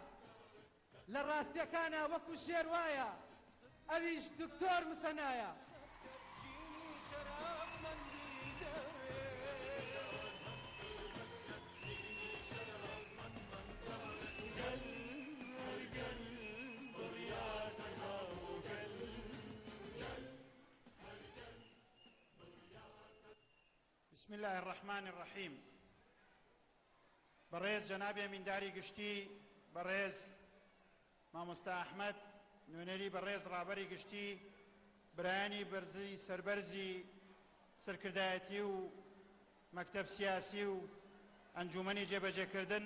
لە ڕاستیەکانە وەکو شێر وایە ئەویش دکتۆر مسەنایە بسم الله الرحمن الرحيم بريز جنابي من داري قشتي بريز مامۆستا ئەحمەد نوێنەری بەڕێز ڕابەری گشتی برایانی بەرزی سەربەرزی سەرکردایەتی و مەکتەب سیاسی و ئەنجومەنی جێبەجێکردن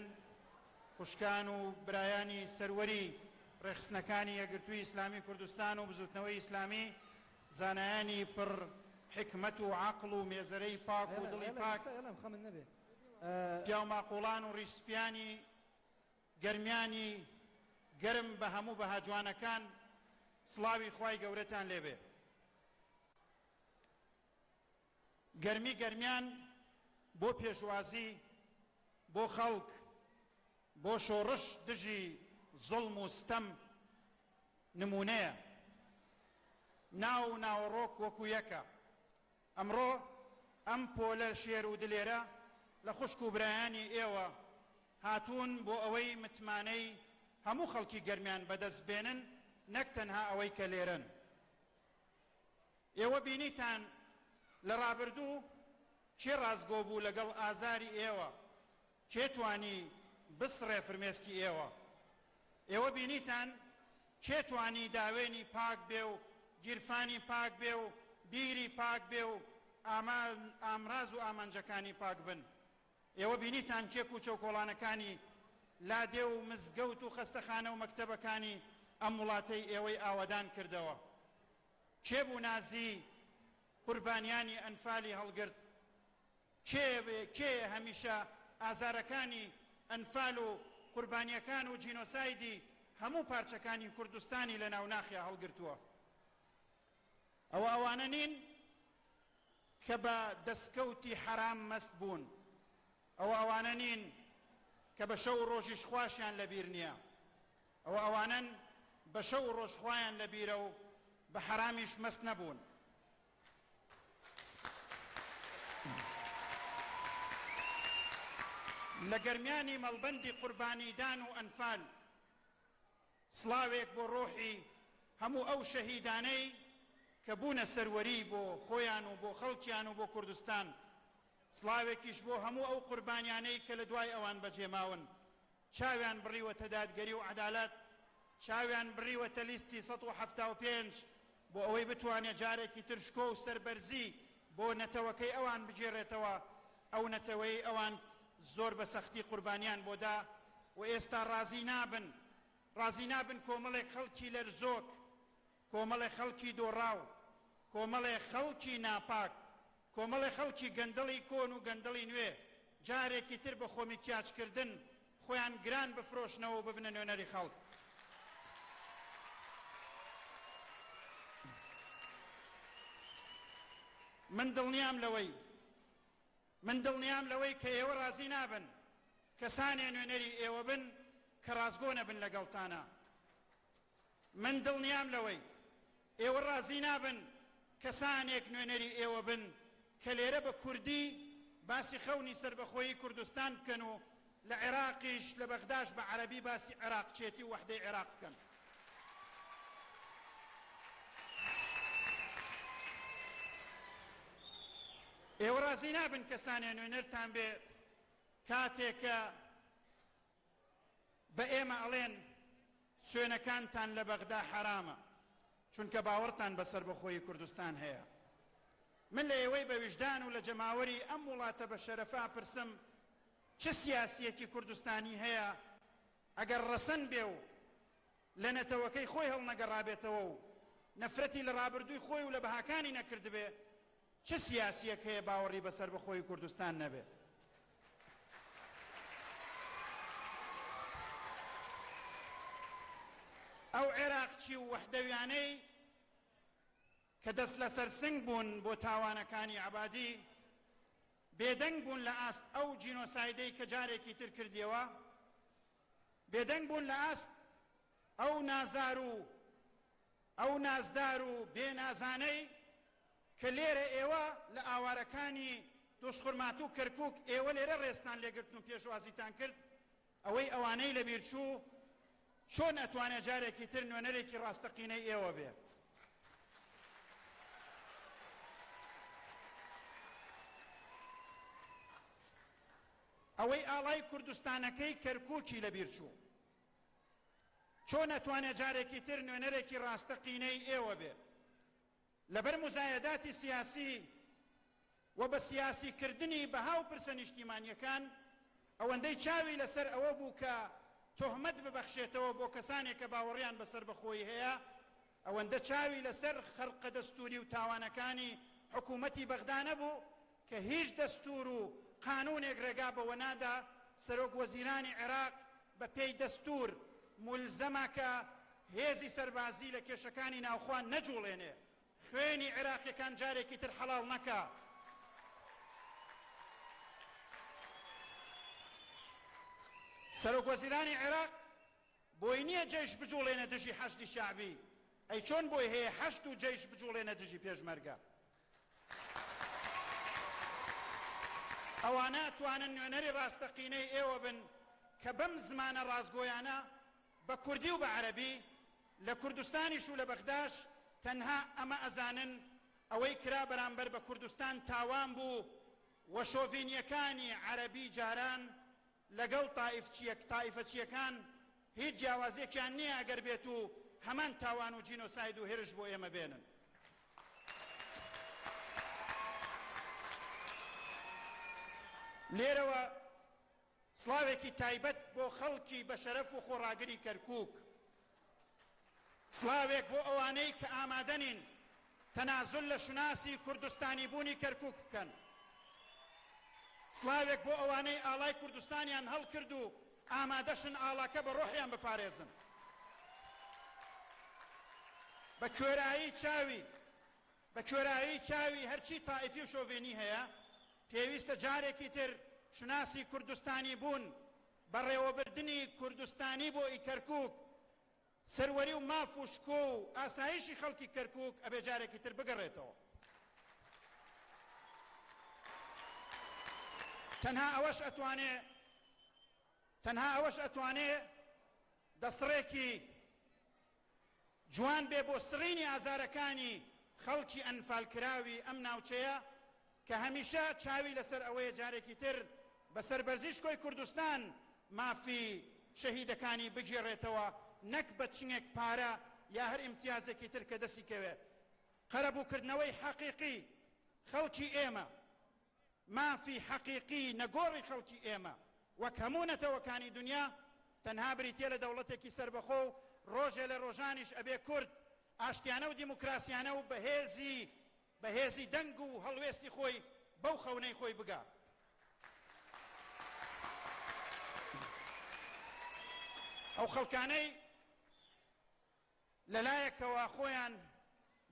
خوشکان و برایانی سەروەری ڕێخستنەکانی یەکگرتووی ئیسلامی کوردستان و بزوتنەوەی ئیسلامی زانایانی پڕ حکمت و عەقڵ و مێزەرەی پاک و دڵی پاک پیاو ماقوڵان و ڕیشسپیانی گەرمیانی گەرم بە هەموو بەها جوانەکان سڵاوی خوای گەورەتان لێبێ گەرمی گەرمیان بۆ پێشوازی بۆ خەڵک بۆ شۆڕش دژی زوڵم و ستەم نمونەیە ناو ناوەڕۆک وەکو یەکە ئەمڕۆ ئەم پۆلە شێر و دلێرە لە خوشک و برایانی ئێوە هاتوون بۆ ئەوەی متمانەی هەموو خەڵکی گەرمیان بەدەست بێنن نەک تەنها ئەوەی کە لێرن ئێوە بینیتان لە ڕابردوو کێ ڕازگۆ بوو لەگەڵ ئازاری ئێوە کێ توانی بسڕێ فرمێسکی ئێوە ئێوە بینیتان کێ توانی داوێنی پاک بێ و گیرفانی پاک بێ و بیری پاک بێ و ئامراز و ئامانجەکانی پاک بن ئێوە بینیتان کێ کوچە و کۆڵانەکانی لادێ و مزگەوت و خەستەخانە و مەکتەبەکانی ئەم وڵاتەی ئێوەی ئاوەدان کردەوە کێ بوو نازی قوربانیانی ئەنفالی هەڵگرت کێ هەمیشە ئازارەکانی ئەنفال و قوربانیەکان و جینۆسایدی هەموو پارچەکانی کوردستانی لە ناوناخیا هەڵگرتووە ئەوە ئەوانە نین کە بە دەستکەوتی حەرام مەست بوون ئەوە ئەوانە نین کە بە شەو ڕۆژیش خواشیان لەبیر نییە ئەوە ئەوانن بە شەو ڕۆژ خوایان لەبیرە و بە حەرامیش مەست نەبوون لە گەرمیانی مەڵبەندی قوربانیدان و ئەنفال سڵاوێک بۆ ڕۆحی هەموو ئەو شەهیدانەی کە بوونە سەروەری بۆ خۆیان و بۆ خەڵکیان و بۆ کوردستان سڵاوێکیش بۆ هەموو ئەو قوربانیانەی کە لە دوای ئەوان بەجێماون چاویان بڕیوەتە دادگەری و عەدالەت چاویان بڕیوەتە لیستی 175 بۆ ئەوەی بتوانێت جارێکی تر شکۆ و سەربەرزی بۆ نەتەوەکەی ئەوان بگێڕێتەوە ئەو نەتەوەی ئەوان زۆر بە سەختی قوربانیان بۆدا و ئێستا ڕازی نابن کۆمەڵێک خەڵکی لەرزۆک کۆمەڵێک خەڵکی دۆڕاو کۆمەڵێک خەڵکی ناپاک کۆمەڵێک خەڵکی گەندەڵی کۆن و گەندەڵی نوێ جارێکی تر بە خۆمی کیاچکردن خۆیان گران بفرۆشنەوە و ببنە نوێنەری خەڵک من دڵنیام لەوەی کە ئێوە ڕازی نابن کەسانێ نوێنەری ئێوە بن کە ڕازگۆ نەبن لەگەڵتانە من دڵنیام لەوەی ئێوە ڕازی نابن کەسانێک نوێنەری ئێوە بن کە لێرە بە کوردی باسی خەونی سربەخۆیی کوردستان بکەن و لە عێراقیش لە بەغداش بە عەرەبی باسی عێراقچێتی و وەحدەی عێراق بکەن ئێوە ڕازی نابن کەسانێ نوێنەرتان بێ کاتێکە بە ئێمە ئەڵێن سوێنەکانتان لە بەغدا حرامە چونکە باوەڕتان بەسەر بەخۆی کوردستان هەیە. من لە ئێوەی بە ویژدان و لە جەماوەری ئەم وڵاتە بە شەرەفا پرسم چ سیاسیەکی کوردستانی هەیە ئەگەر ڕەسەن بێ و لە نەتەوەکەی خۆی هەڵنەگەڕابێتەوە و نەفرەتی لە ڕابردووی خۆی و لە بەهاکانی نەکردبێ چه سیاسیەک هەیە باوەڕی بەسەر بەخۆی کوردستان نەبێت؟ ئەو عێراقچی و وەحدەویانەی کە دەست لەسەر سنگ بوون بۆ تاوانەکانی عەبادی بێدەنگ بوون لە ئاست ئەو جینۆسایدەی کە جارێکی تر کردیەوە، بێدەنگ بوون لە ئاست ئەو نازار و ئەو نازدار و بێنازانەی کە لێرە ئێوە لە ئاوارەکانی دۆسخورمات و کەرکووک ئێوە لێرە ڕێستان لێگرتن و پێشوازیتان کرد، ئەوەی ئەوانەی لە بیرچوو چۆن ئەتوانێت جارێکی تر نوێنەرێکی ڕاستەقینەی ئێوە بێ؟ ئەوەی ئاڵای کوردستانەکەی کەرکووکی لە بیرچوو چۆن ئەتوانێت جارێکی تر نوێنەرێکی ڕاستەقینەی ئێوە بێ؟ لەبەر مزایەداتی سیاسی و بە سیاسیکردنی بە هاوپرسە نیشتیمانیەکان ئەوەندەی چاوی لەسەر ئەوە بوو کە تۆهمەت ببەخشێتەوە بۆ کەسانێک کە باوەڕیان بەسەر بەخۆی هەیە، ئەوەندە چاوی لەسەر خەرقە دەستوری و تاوانەکانی حکوومەتی بەغدا نەبوو کە هیچ دەستور و قانونێک ڕێگا بەوە نادا سەرۆک وەزیرانی عێراق بە پێی دەستور مولزەمە کە هێزی سەربازی لە کێشەکانی ناوخۆان نەجوڵێنێ، خوێنی عێراقیەکان جارێکی تر حەڵاڵ نەکا. سەرۆک وەزیرانی عێراق بۆی نییە جێش بجوڵێنە دژی حەشتی شعبی، ئەی چۆن بۆی هەیە حەشت و جێش بجوڵێنە دژی پێشمەرگە؟ ئەوانە توانن نوێنەری ڕاستەقینەی ئێوە بن کە بەم زمانە ڕازگۆیانە بە کوردی و بە عەرەبی لە کوردستانیش و لە بەغداش تەنها ئەمە ئەزانن ئەوەی کرا بەرامبەر بە کوردستان تاوان بوو و شۆڤینیەکانی عەرەبی جاران لەگەڵ تائیفەچیەکان هیچ جیاوازیەکیان نییە ئەگەر بێت و هەمان تاوان و جینۆساید و هێرش بۆ ئێمە بێنن. لێرەوە سڵاوێکی تایبەت بۆ خەڵکی بە شەرەف و خۆڕاگری کەرکووک، سڵاوێک بۆ ئەوانەی کە ئامادەنین تەنازل لە شوناسی کوردستانی بوونی کەرکووک بکەن، سڵاوێک بۆ ئەوانەی ئاڵای کوردستانیان هەڵکرد و ئامادەشن ئاڵاکە بە ڕۆحیان بپارێزن، بە کوێرایی چاوی هەرچی تائیفی و شۆڤێنی هەیە پێویستە جارێکی تر شناسی کوردستانی بوون بەڕێوەبردنی کوردستانی بۆ کەرکووک سەروەری و ماف و شکۆ و ئاسایشی خەڵکی کەرکووک ئەبێ جارێکی تر بگەڕێتەوە. تەنها ئەوەش ئەتوانێ دەسڕێکی جوان بێ بۆ سڕینی ئازارەکانی خەڵکی ئەنفالکراوی ئەم ناوچەیە کە هەمیشە چاوی لەسەر ئەوەیە جارێکی تر بەسەر بەرزیشکۆی کوردستان مافی شەهیدەکانی بگێڕێتەوە، نەک بە چنگێک پارە یا هەر ئیمتیازێکی تر کە دەستی کەوێ. قەرەبووکردنەوەی حەقیقی خەڵکی ئێمە، مافی حەقیقی نەگۆڕی خەڵکی ئێمە وەک هەموو نەتەوەکانی دنیا تەنها بریتیە لە دەوڵەتێکی سربەخۆ و ڕۆژێ لە ڕۆژانیش ئەبێ کورد ئاشتیانە و دیموکراسیانە و بەهێزی دەنگ و هەڵوێستی خۆی بەو خەونەی خۆی بگا. ئەو خەڵکانەی لەلایەکەوە خۆیان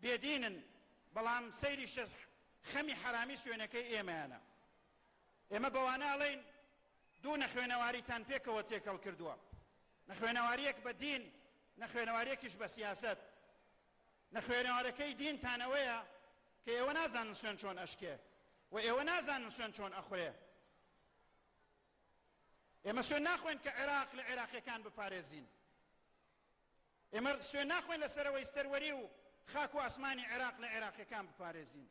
بێدینن بەڵام سەیری خەمی حرامی سوێنەکەی ئێمەیانە. ئێمە بەوانە ئەڵێین دوو نەخوێنەواریتان پێکەوە تێکەڵ کردووە، نەخوێنەواریەک بە دین، نەخوێنەواریەکیش بە سیاست. نەخوێنەوارەکەی دینتانەوەیە کە ئێوە نازانن سوێن چۆن ئەشکێ و ئێوە نازانن سوێن چۆن ئەخورێ. ئێمە سوێن ناخوێن کە عێراق لە عێراقیەکان بپارێزین، ئێمە سوێن ناخوێن لەسەرەوەی سەروەری و خاک و ئاسمانی عێراق لە عێراقیەکان بپارێزین.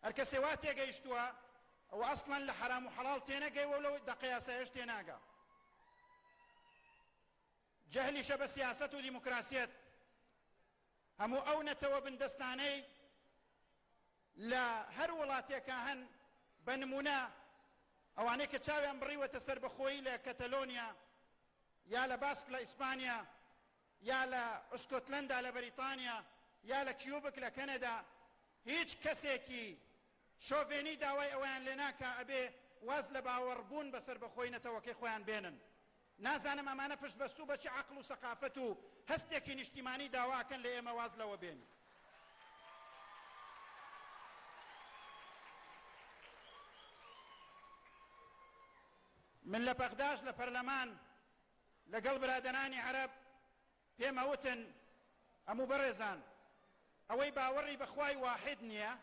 هەر کەسێ وا تێگەیشتووە ئەوە ئەسڵەن لە حرام و حەڵاڵ تێنەگەیوە و لەو دەقەیاسایەش تێناگا. جەهلیشە بە سیاسەت و دیموکراسیەت هەموو ئەو نەتەوە بندەستانەی لە هەر وڵاتێکە هەن بە نمونە ئەوانەی کە چاویان بڕیوەتە سەر بەخۆیی لە کەتەلۆنیا یا لە باسک لە ئیسپانیا یا لە ئوسکۆتلەندا لە بەریتانیا یا لە کیوبک لە کەنەدا هیچ کەسێکی شۆڤێنی داوای ئەویان لێ ناکە ئەبێ واز لە باوەڕبوون بەسەر بەخۆی نەتەوەکەی خۆیان بێنن. نازانم ئەمانە پشت بەستوو بە چی عەقڵ و سەقافەت و هەستێکی نیشتیمانی داواکەن لە ئێمە واز لەوە بێن. من لە بەغداد لە پەرلەمان لەگەڵ برادەرانی عەرەب پێمە وتن ئەموو بەڕێزان ئەوەی باوەڕی بەخوای واحد نییە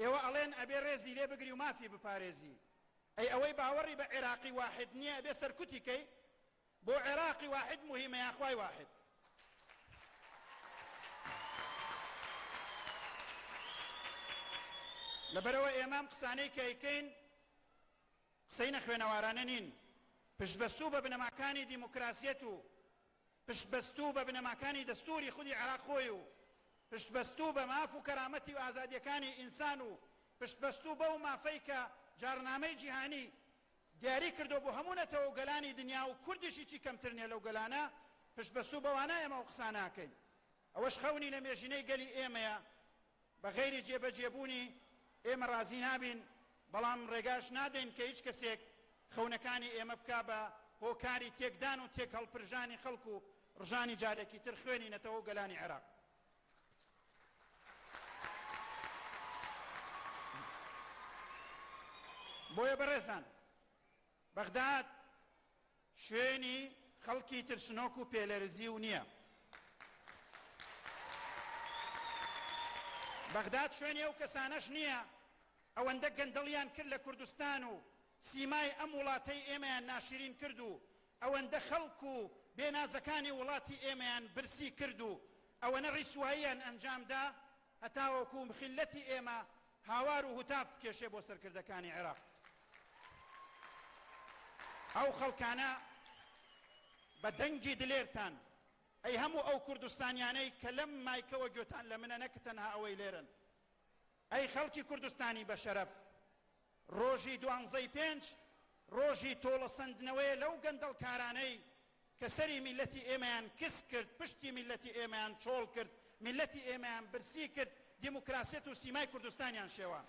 ئێوە ئەڵێن ئەبێ ڕێزی لێ بگری و مافی بپارێزی. ئەی ئەوەی باوەڕی بە عێراقی واحد نییە ئەبێ سەرکوتی کەی بۆ عێراقی واحد مهمە یان خوای واحد. لەبەرەوە ئێمە قسانەی کە ئەیکەین قسەی نەخوێنەوارانە نین، پشتبەستوو بە بنەماکانی دیموکراسیەت و پشتبەستوو بە بنەماکانی دەستوری خودی عێراق خۆی و پشتبەستوو بە ماف و کەرامەتی و ئازادیەکانی ئینسان و پشتبەستوو بەو مافەی کە جارنامەی جیهانی دیاری کردو بۆ هەموو نەتەوە گەلانی دنیا و کوردیشی چی کەمتر نیە لەو گەلانە پشتبەستوو بەوانە ئێمە ئەو قسە ناکەین. ئەوەش خەونی لە مێژینەی گەلی ئێمەیە بە غەیری جێبەجێبوونی ئێمە ڕازی نابین، بەڵام ڕێگاش نادەین کە هیچ کەسێک خەونەکانی ئێمە بکا بە هۆکاری تێکدان و تێک هەڵپرژانی خەڵک و ڕژانی جارێکی تر خوێنی نەتەوە گەلانی عێراق. بۆیە بەڕێزان بەغداد شوێنی خەڵکی ترسنۆک و پێلەرزی و نییە. بەغداد شوێنی ئەو کەسانەش نییە ئەوەندە گەندەڵیان کرد لە کوردستان و سیمای ئەم وڵاتەی ئێمەیان ناشرین کرد و ئەوەندە خەڵک و بێنازەکانی وڵاتی ئێمەیان برسی کرد و ئەوەنە ڕیسواییان ئەنجامدا هەتاوەکو مخیلەتی ئێمە هاوار و هوتاف کێشێ بۆ سەرکردەکانی عێراق. ئەو خەڵکانە بە دەنگی دلێرتان ئەی هەموو ئەو کوردستانیانەی کە لەم مایکەوە گوێتان لە منە نەکە تەنها ئەوەی لێرن، ئەی خەڵکی کوردستانی بە شەرەف، ڕۆژی 12/5 ڕۆژی تۆڵەسەندنەوەیە لەو گەندەڵکارانەی کە سەری میلەتی ئێمەیان کس کرد، پشتی میلەتی ئێمەیان چۆڵ کرد، میلەتی ئێمەیان برسی کرد، دیموکراسیەت و سیمای کوردستانیان شێوە.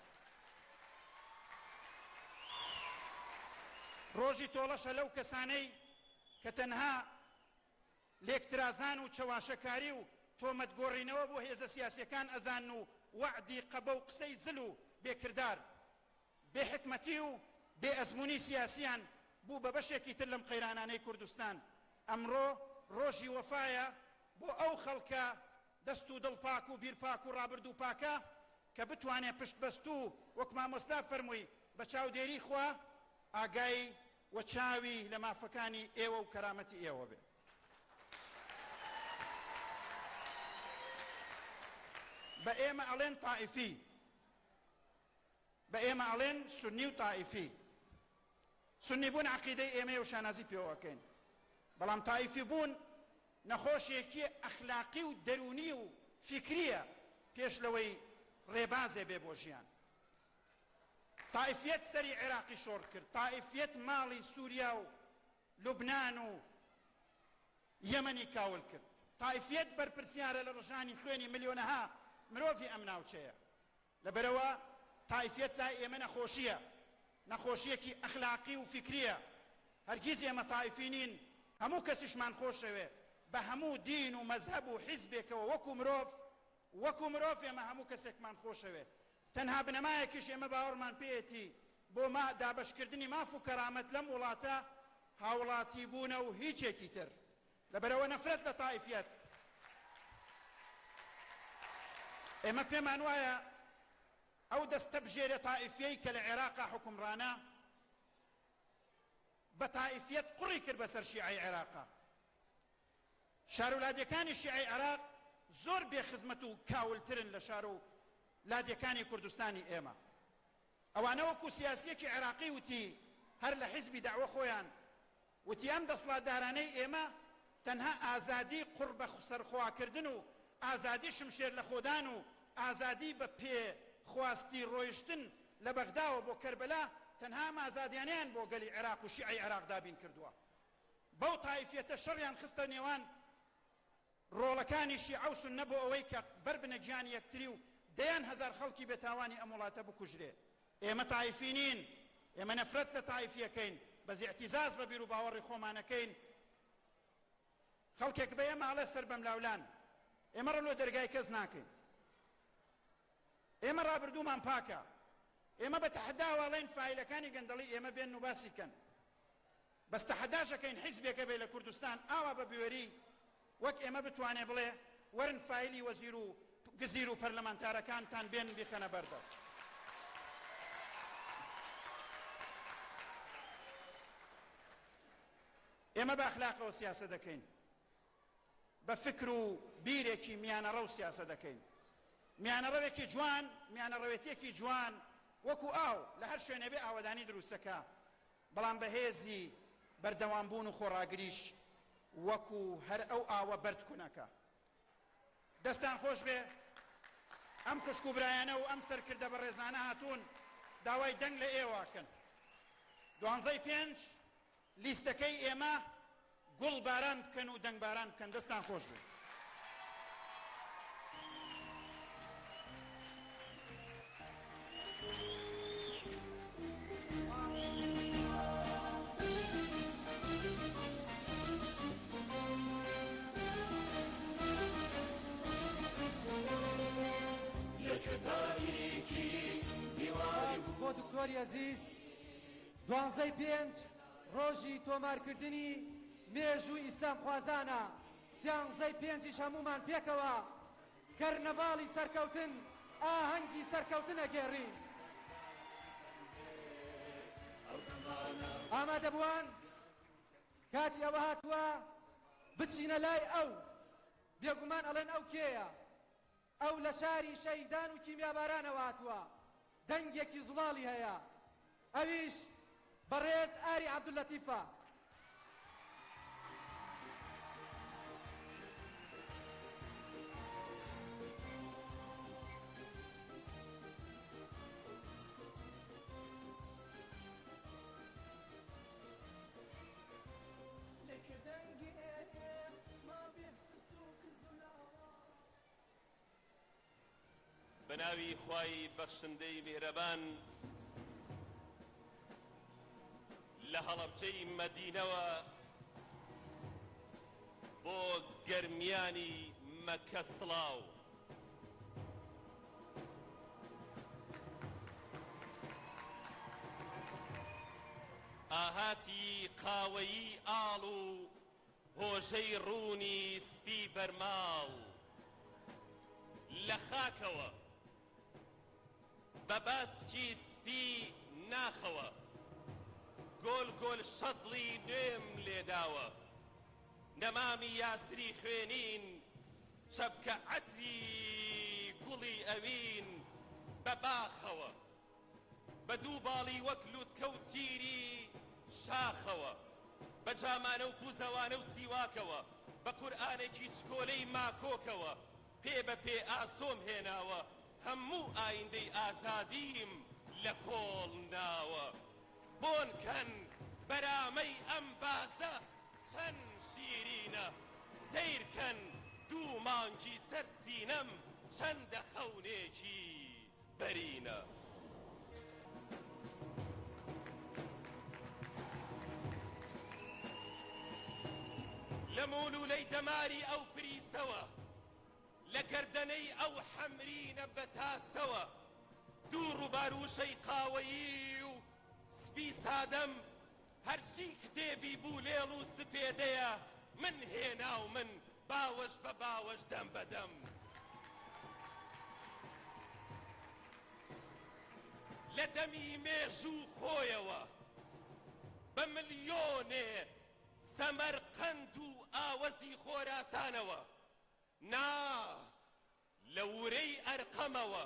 ڕۆژی تۆڵەشە لەو کەسانەی کە تەنها لێکترازان و چەواشەکاری و تۆمەتگۆڕینەوە بۆ هێزە سیاسیەکان ئەزان و وعدی قەبە و قسەی زل و بێکردار بێحکمەتی و بێئەزموونی سیاسیان بوو بە بەشێکی تر لەم قەیرانانەی کوردستان. ئەمڕۆ ڕۆژی وەفایە بۆ ئەو خەڵکە دەست و دڵ پاک و بیر پاک و ڕابرد و پاکە کە بتوانێت پشت بەستوو وەک مامۆستا فەرمووی بە چاودێری خوا ئاگای و چاوی لە مافەکانی ئێوە و کەرامەتی ئێوە بێ. بە ئێمە ئەڵێن تائیفی، بە ئێمە ئەڵێن سونی و تائیفی. سونی بوون عەقیدەی ئێمەیە و شانازی پێوەکەین، بەڵام تائیفی بوون نەخۆشیەکی ئەخلاقی و دەرونی و فکریە پێش لەوەی ڕێبازێ بێ بۆ ژیان. تائیفیەت سەری عێراقی شۆڕ کرد، تائیفیەت ماڵی سووریا و لوبنان و یەمەنی کاول کرد، تائیفیەت بەرپرسیارە لە ڕژانی خوێنی ملیۆنەها مرۆڤی ئەم ناوچەیە. لەبەرەوە تائیفیەت لای ئێمە نەخۆشیە، نەخۆشیەکی ئەخلاقی و فکریە. هەرگیز ئێمە تائیفی نین، هەموو کەسیشمان خۆشەوێ بە هەموو دین و مەزهەب و حیزبێکەوە وەکو مرۆڤ ئێمە هەموو کەسێکمان خۆشەوێ. تەنها بنەمایەکیش ئێمە باوەڕمان پێیەتی بۆ دابەشکردنی ماف و کەرامەت لەم وڵاتە هاوڵاتی بوونە و هیچێکی تر. لەبەرەوە نەفرەت لە تائیفیەت. ئێمە پێمان وایە ئەو دەستە بژێرە تائیفیەی کە لە عێراقا حکومڕانە بە تائیفیەت قوڕی کرد بەسەر شیعەی عێراقا. شارولادیەکانی شیعەی عێراق زۆر بێخزمەت و کاولترن لە شار و لادیەکانی کوردستانی ئێمە. ئەوانە وەکو سیاسیەکی عێراقی وتی هەر لە حیزبی داوە خۆیان وتی ئەم دەسڵاتدارانەی ئێمە تەنها ئازادی قوڕ بە سەرخواکردن و ئازادی شمشێر لە خۆدان و ئازادی بە پێ خواستی ڕۆیشتن لە بەغداوە بۆ کەربەلا تەنها ئەم ئازادیانیان بۆ گەلی عێراق و شیعەی عێراق دابین کردووە. بەو تایفێتە شەڕیان خستە نێوان ڕۆڵەکانی شیعە و سوننە بۆ ئەوەی کە بربنە گیانی یەکتری و دەیان هەزار خەڵکی بێتاوانی ئەم وڵاتە بکوژرێ. ئێمە تایفی نین، ئێمە نەفرەت لە تایفیەکەین، بەز ئیعتیزاز بە بیر و باوەڕی خۆمانەکەین. خەڵکێک بە ئێمە ئاڵێ سەر بەم لاولان، ئێمە ڕەلۆ دەرگای کەس ناکەین، ئێمە ڕابردوومان پاکە، ئێمە بە تەحەداوەڵێن فایلەکانی گەندەڵی ئێمە بێن و باسی کەن، بەس تەحەداشەکەین حیزبێکە بێ لە کوردستان ئاوا بە بوێری وەک ئێمە بتوانێ بڵێ وەرن فایلی وەزیر و گزیر و پەرلەمانتارەکانتان بێن بیخەنە بەردەست. ئێمە بە ئەخلاقەوە سیاسە دەکەین، بە فکر و بیرێکی میانەڕە و سیاسە دەکەین، میانەڕەوێکی جوان، میانەڕەوێتێکی جوان وەکو ئاو لە هەر شوێنێ بێ ئاوەدانی دروستەکە، بەڵام بەهێزی بەردەوامبوون و خۆڕاگریش وەکو هەر ئەو ئاوە بەردکوونەکە. دەستان خۆش بێ ئەم خوشک و برایانە و ئەم سەرکردە بە ڕێزانە هاتوون داوای دەنگ لە ئێواکەن. 12/5 لیستەکەی ئێمە گوڵ باران بکەن و دەنگ باران بکەن. دەستان خۆش بێ. بۆ دکتۆری عەزیز 12/5 ڕۆژی تۆمارکردنی مێژووی ئیسلام خوازانە، 13/5 هەمومان پێکەوە کەرنەڤاڵی سەرکەوتن ئاهەنگی سەرکەوتن ئەگێڕین. ئامادە بووان؟ کاتی ئەوە هاتووە بچینە لای ئەو بێگومان ئەڵێن ئەو کێیە؟ ئەو لە شاری شەیدان و کیمیابارانەوە هاتووە، دەنگێکی زوڵاڵی هەیە، ئەویش بەڕێز ئاری عەبدولەتیفە. بەناوی خوای بەخشندەی میهرەبان لە هەڵەبجەی مەدینەوە بۆ گەرمیانی مەکە سڵاو. ئاهاتی قاوەیی ئاڵ و هۆژەی ڕوونی سپی بەرماڵ لە خاکەوە بە باسکی سپی ناخەوە، گۆل گۆل شەدڵی نوێم لێداوە، نەمامی یاسری خوێنین شەبکە عەتری گوڵی ئەوین بە باخەوە، بە دوو باڵی وەک لووتکە و تیری شاخەوە، بە جامانە و پوزەوانە و سیواکەوە، بە قورئانێکی چکۆلەی ماکۆکەوە پێ بە پێ ئاسۆم هێناوە، هەموو ئایندەی ئازادیم لە کۆڵ ناوە. بۆنکەن بەرامەی ئەم بازە چەند شیرینە، سەیرکەن دوو مانگی سەر سینەم چەندە خەونێکی بەرینە. لە مولولەی دەماری ئەو پریسەوە، لە گەردەنەی ئەو حەمرینە بەتاسەوە، دوو ڕووباروشەی قاوەیی و سپی سادەم، هەرچی کتێبی بوو لێڵ و سپێدەیە، من هێنا و من باوەش بە باوەش دەم بەدەم. لە دەمی مێژوو خۆیەوە بە ملیۆنێ سەمەرقەند و ئاوەزی خۆراسانەوە، نا لە ورەی ئەرقەمەوە،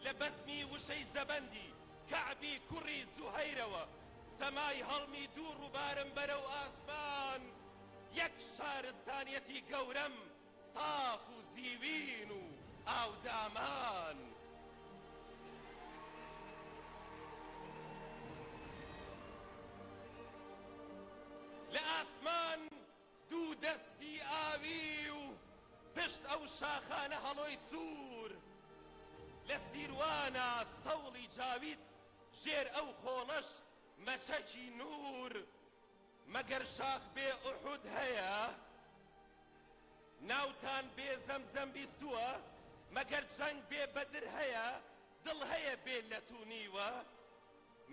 لە بەزمی وشەی زەبەندی کەعبی کوڕی زوهەیرەوە، سەمای هەڵمی دوو ڕووبارم بەرەو ئاسمان یەک شارستانیەتی گەورەم ساف و زیوین و ئاودامان لە ئاسمان دوو دەستی ئاوی و پشت ئەو شاخانە هەڵۆی سوور لە سیروانە سەوڵی جاوید ژێر ئەو خۆڵەش مەچەکی نور مەگەر شاخ بێ ئوحود هەیە ناوتان بێ زەمزەم بیستووە مەگەر جەنگ بێ بەدر هەیە دڵ هەیە بێ لە تونیوە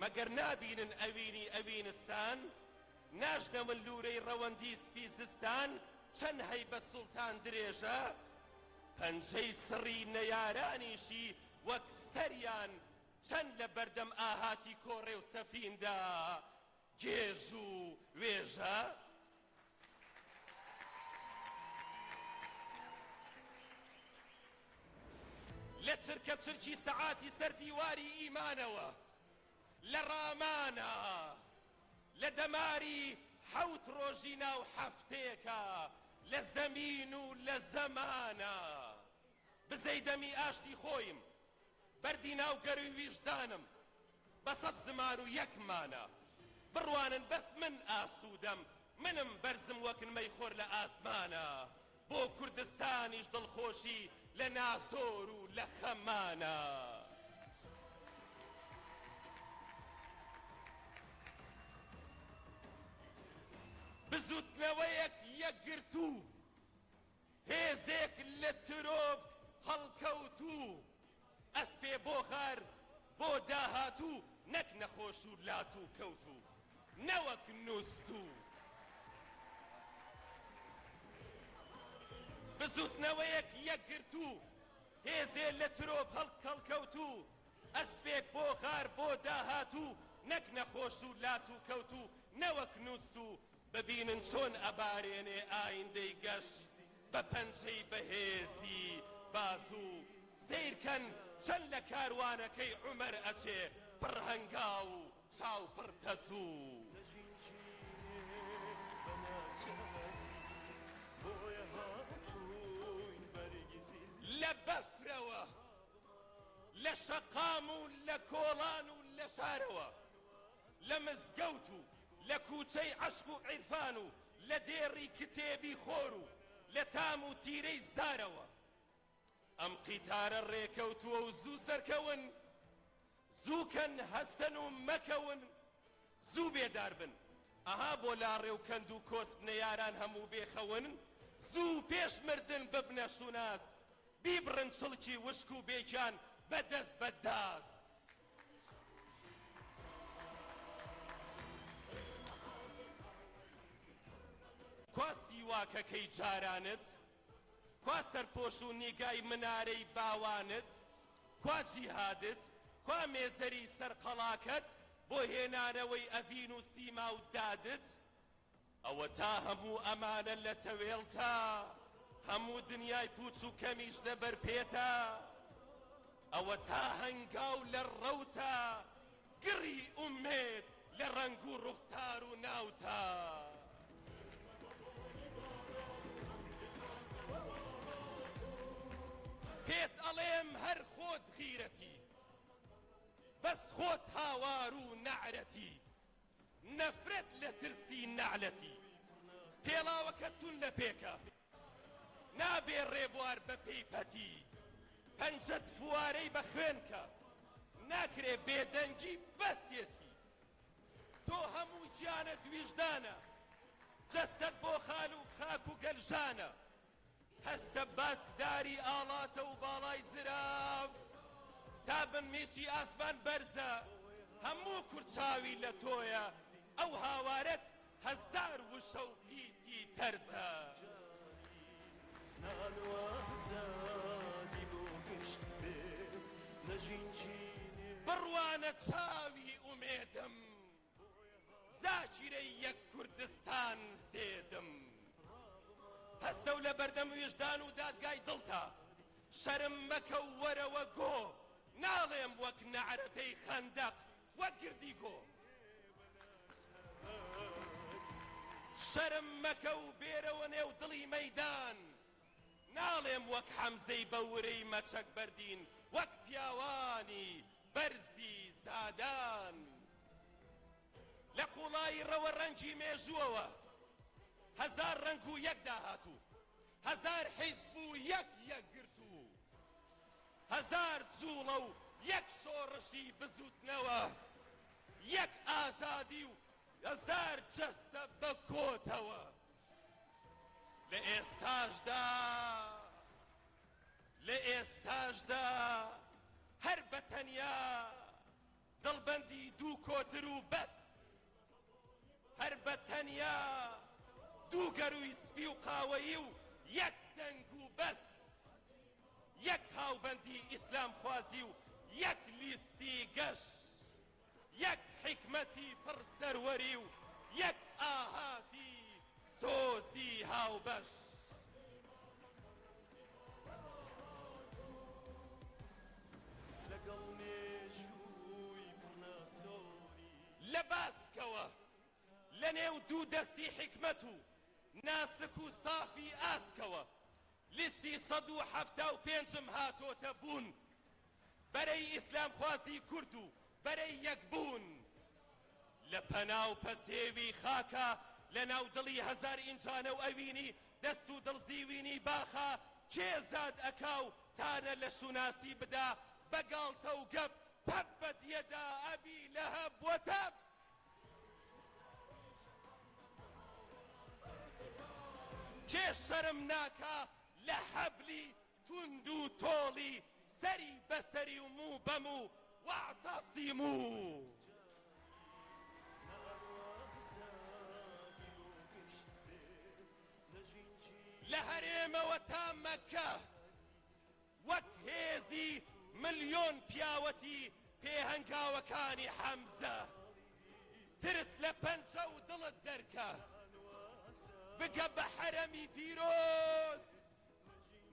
مەگەر نابینن ئەوینی ئەوینستان ناژنە من لورەی ڕەوەندی سپی زستان چەند هەیبە سوڵتان درێژە پەنجەی سڕی نەیارانیشی وەک سەریان چەند لە بەردەم ئاهاتی کۆڕێ و سەفیندا گێژ و وێژە لە چرکە چرکی سەعاتی سەر دیواری ئیمانەوە لە ڕامانە لە دەماری حەوت ڕۆژی ناو حەفتەیەکە لە زەمین و لە زەمانە بزەی دەمی ئاشتی خۆیم بەردی ناو گەروی ویژدانم بە سەد زمان و یەکمانە بڕوانن بەس من ئاسوودەم منم بەرزم وەکنمەی خۆر لە ئاسمانە بۆ کوردستانیش دڵخۆشی لە ناسۆر و لە خەمانە بزوتنەوەیەک یەکگرتوو هێزێک لە ترۆب هەڵکەوتوو ئەسپێ بۆ خەر بۆ داهاتوو نەک نەخۆش و لات و کەوتوو نەوەک نووسوو بزوتنەوەیەک یەکگرتوو هێزێ لە ترۆب هەڵکەوتوو ئەسپێک بۆ خار بۆ داهاتوو نەک نەخۆش و لات و کەوتوو نەوەک نووسوو ببینن چۆن ئەبارێنێ ئایندەی گەشت بە پەنجەی بەهێزی بازوو سیرکەن چەند لە کاروانەکەی عومەر ئەچێ پڕ هەنگاو و چاو پڕ تەزوو لە بەفرەوە لە شەقام و لە کۆڵان و لە شارەوە لە مزگەوت و لە کوچەی عەشق و عیرفان و لە دێڕی کتێبی خۆر و لە تام و تیرەی زارەوە ئەم قیتارە ڕێکەوتووە و زوو سەرکەون زووکەن هەستن و مەکەون زوو بێدار بن ئەها بۆ لاڕێ و کەند و کۆسبنە یاران هەموو بێخەون زوو پێش مردن ببنە شوناس بیبڕن چڵکی وشک و بێجان بەدەست بەداست کوا سیواکەکەی جارانت کوا سەرپۆش و نیگای منارەی باوانت کوا جیهادت کوا مێزەری سەرقەڵاکەت بۆ هێنانەوەی ئەڤین و سیما و دادت ئەوە تا هەموو ئەمانە لە تەوێڵتا هەموو دنیای پوچ و کەمیش لەبەر پێتە ئەوە تا هەنگاو لە ڕەوتە گڕی ئومێد لە ڕەنگ و ڕوخسار و ناوتە پێت ئەڵێم هەر خۆت غیرەتی بەس خۆت هاوار و نەعرەتی نەفرەت لە ترسی نەعلەتی پێڵاوەکە تون لە پێکە نابێ ڕێبوار بە پەیپەتی پەنجەت فوارەی بە خوێنکە ناکرێ بێدەنگی بەسێتی تۆ هەموو گیانت ویژدانە جەستەت بۆ خال و خاک و گەلژانە هەستە باسکداری ئاڵاتە و باڵای زراف تا بنمێکی ئاسمان بەرزە هەموو کورچاوی لە تۆیە ئەو هاوارەت هەزار وشە و پیتی تەرزە بڕوانە چاوی ئومێدم زاکیرەی یەک کوردستان زێدم هەستە و لە بەردەم وێژدان و دادگای دڵتا شەرم مەکە و وەرەوە گۆ ناڵێم وەک نەعرەتەی خەندەق وەک گردی گۆ شەرم مەکە و بێرەوە نێو دڵی مەیدان ناڵێم وەک حەمزەی بەورەی مەچەک بەردین وەک پیاوانی بەرزی زادان لە قوڵای ڕەوە ڕەنگی مێژووەوە هەزار ڕەنگ و یەک داهاتوو هەزار حیزب و یەک گرتوو هەزار جوڵە و یەک شۆڕشی بزوتنەوە یەک ئازادی و هەزار جەستە بە کۆتەوە لە ئێستاشدا هەر بە تەنیا دڵبەندی دوو کۆتر و بەس هەر بە تەنیا دوو گەروی سپی و قاوەیی و یەک دەنگ و بەس یەک هاوبەندی ئیسلام خوازی و یەک لیستی گەشت یەک حکمەتی پڕ سەروەری و یەک ئاهاتی سۆزی هاوبەش لەگەڵ مێژووی پڕناسۆری لە باسکەوە لە نێو دوو دەستی حکمەت و ناسک و سافی ئاسکەوە لیستی 175 هاتۆتە بوون بەرەی ئیسلام خوازی کورد و بەرەی یەکبوون لە پەناو پەسێوی خاکە لە ناو دڵی هەزار ئینجانە و ئەوینی دەست و دڵزیوینی باخە کێزاد ئەکاو تانە لە شوناسی بدا بەگاڵتە و گەپ تەب بەدیەدا ئەبی لەهەب وەتەب کێ شەرم ناکا لە حەبلی توند و تۆڵی سەری بەسەری و موو بەم و واعتەسیموو لە هەرێمەوە تا مەکە وەک هێزی ملیۆن پیاوەتی پێهەنگاوەکانی حەمزە ترس لە پەنجە و دڵت دەرکە بگە بە حەرەمی پیرۆز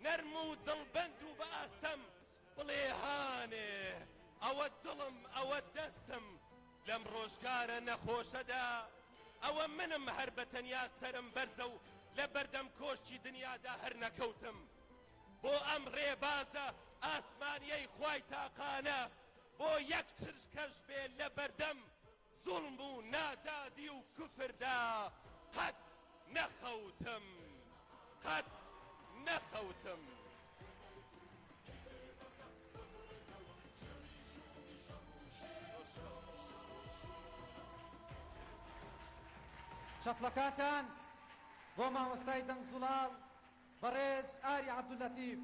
نەرم و دڵبەند و بە ئاستەم بڵێ هانێ ئەوە دڵم ئەوە دەستم لەم ڕۆژگارە نەخۆشەدا ئەوە منم هەر بە تەنیا سەرم بەرزە و لە بەردەم کۆشتی دنیادا هەر نەکەوتم بۆ ئەم ڕێبازە ئاسمانیەی خوای تاقانە بۆ یەک چرکەش بێ لە بەردەم زوڵم و نادادی و کوفردا قەت نەخەوتم قەت نەخەوتم چەپڵەکاتان بۆ مامۆستای دەنگ زوڵاڵ بەڕێز ئاری عەبدولەتیف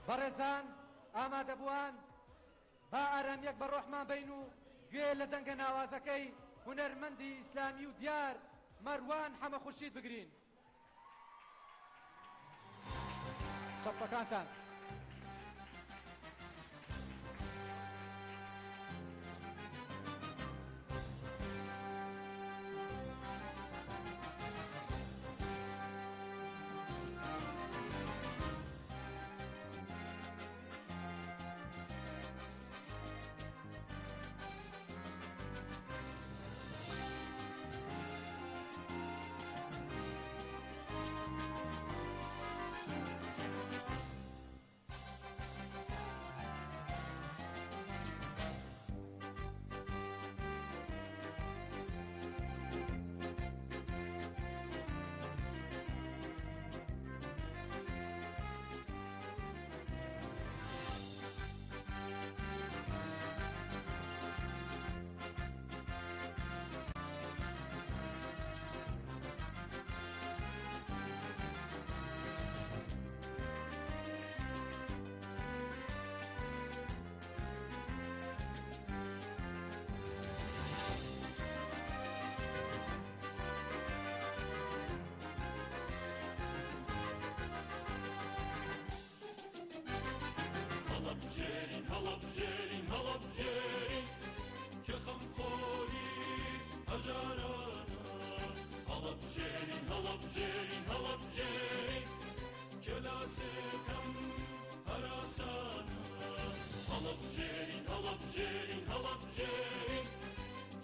بەڕێزان ئامادەبووان با ئارامەک بە ڕۆحمان بین و گوێ لە دەنگە ناوازەکەی هونەرمەندی ئیسلامی و دیار مەروان حەمە خورشید بگرین چەپڵەکانتان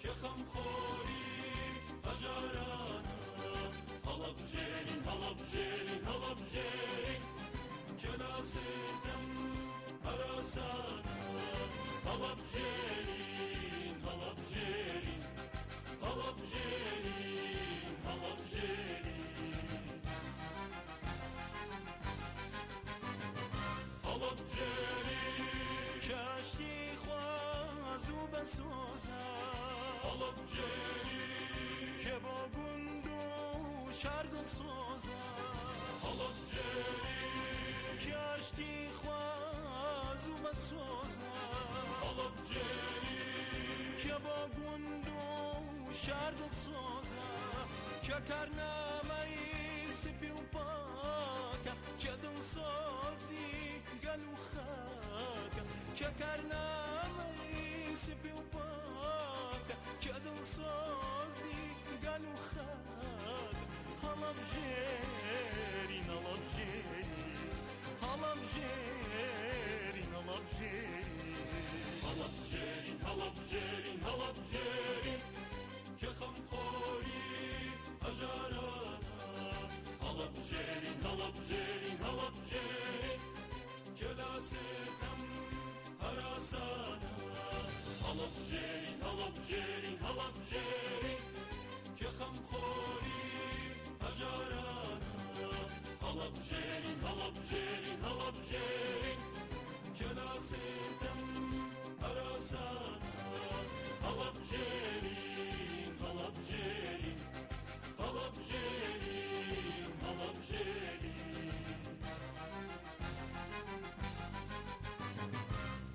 کە خەمخۆری هەژارانە هەڵەبژێرین هەڵەبژێرین هەڵەبژێرین جەناسێتم هەراسانە هەڵەبژێرین هەڵەبژێرین هەڵەبژێرین هەڵەبژێرین هەڵەبژێرین کەشتی خواز و بەسۆزە هەڵەبژێرین کە بۆ گوند و شار دڵسۆزە هەڵەبژێرین کەشتی خواز و بەسۆزە هەڵەبژێرین کە بۆ گوند و شار دڵسۆزە کە کارنامەی سپی و پاکە کە دڵسۆزی گەل و خاکە کە کارنامەی سپی و پاکە کە دڵسۆزی گەل و خاکە هەڵەبژێرین هەڵەبژێرین هەڵەبژێرین هەڵەبژێرین هەڵەبژێرین هەڵەبژێرین کە خەمخۆری هەژارانە هەڵەبژێرین هەڵەبژێرین هەڵەبژێرین جەلاسێتم هەراسانە هەڵەبژێرین هەڵەبژێرین هەڵەبژێرین کە خەمخۆری هەژارانە هەڵەبژێرین هەڵەبژێرین هەڵەبژێرین جەلاسێتم هەراسانە هەڵەبژێرین هەڵەبژێرین هەڵەبژێرین هەڵەبژێرین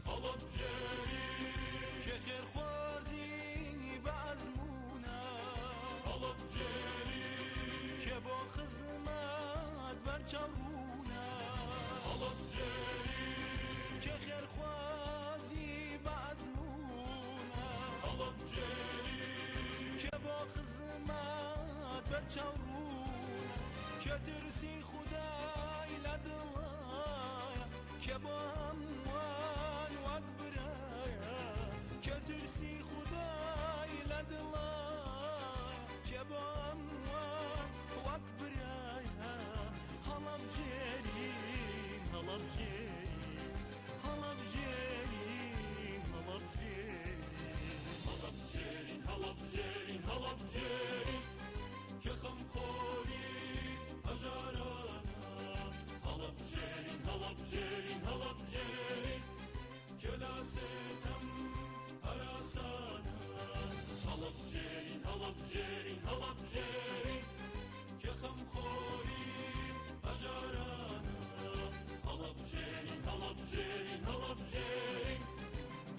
هەڵەبژێرین کە خێرخوازی بە ئەزمونە هەڵەبژێرین کە بۆ خزمەت بەرچەوڕوونە هەڵەبژێرین کە خێرخوازی بە ئەزمونە هەڵەبژێرین کە بۆ خزمەت بەرچەوڕوونە کە ترسی خودای لە دڵایە کە بۆ هەمووان وەک برایە کە ترسی خودای لە دڵایە کە بۆ هەمووان وەک برایە هەڵەبژێرین هەڵەبژێرین هەڵەبژێرین هەڵەبژێرین هەڵەبژێرین هەڵەبژێرین کە خەمخۆری هەژارانە هەڵەبژێرین هەڵەبژێرین هەڵەبژێرین جەلاسێتم هەراسانە هەڵەبژێرین هەڵەبژێرین هەڵەبژێرین کە خەمخۆری هەژارانە هەڵەبژێرین هەڵەبژێرین هەڵەبژێرین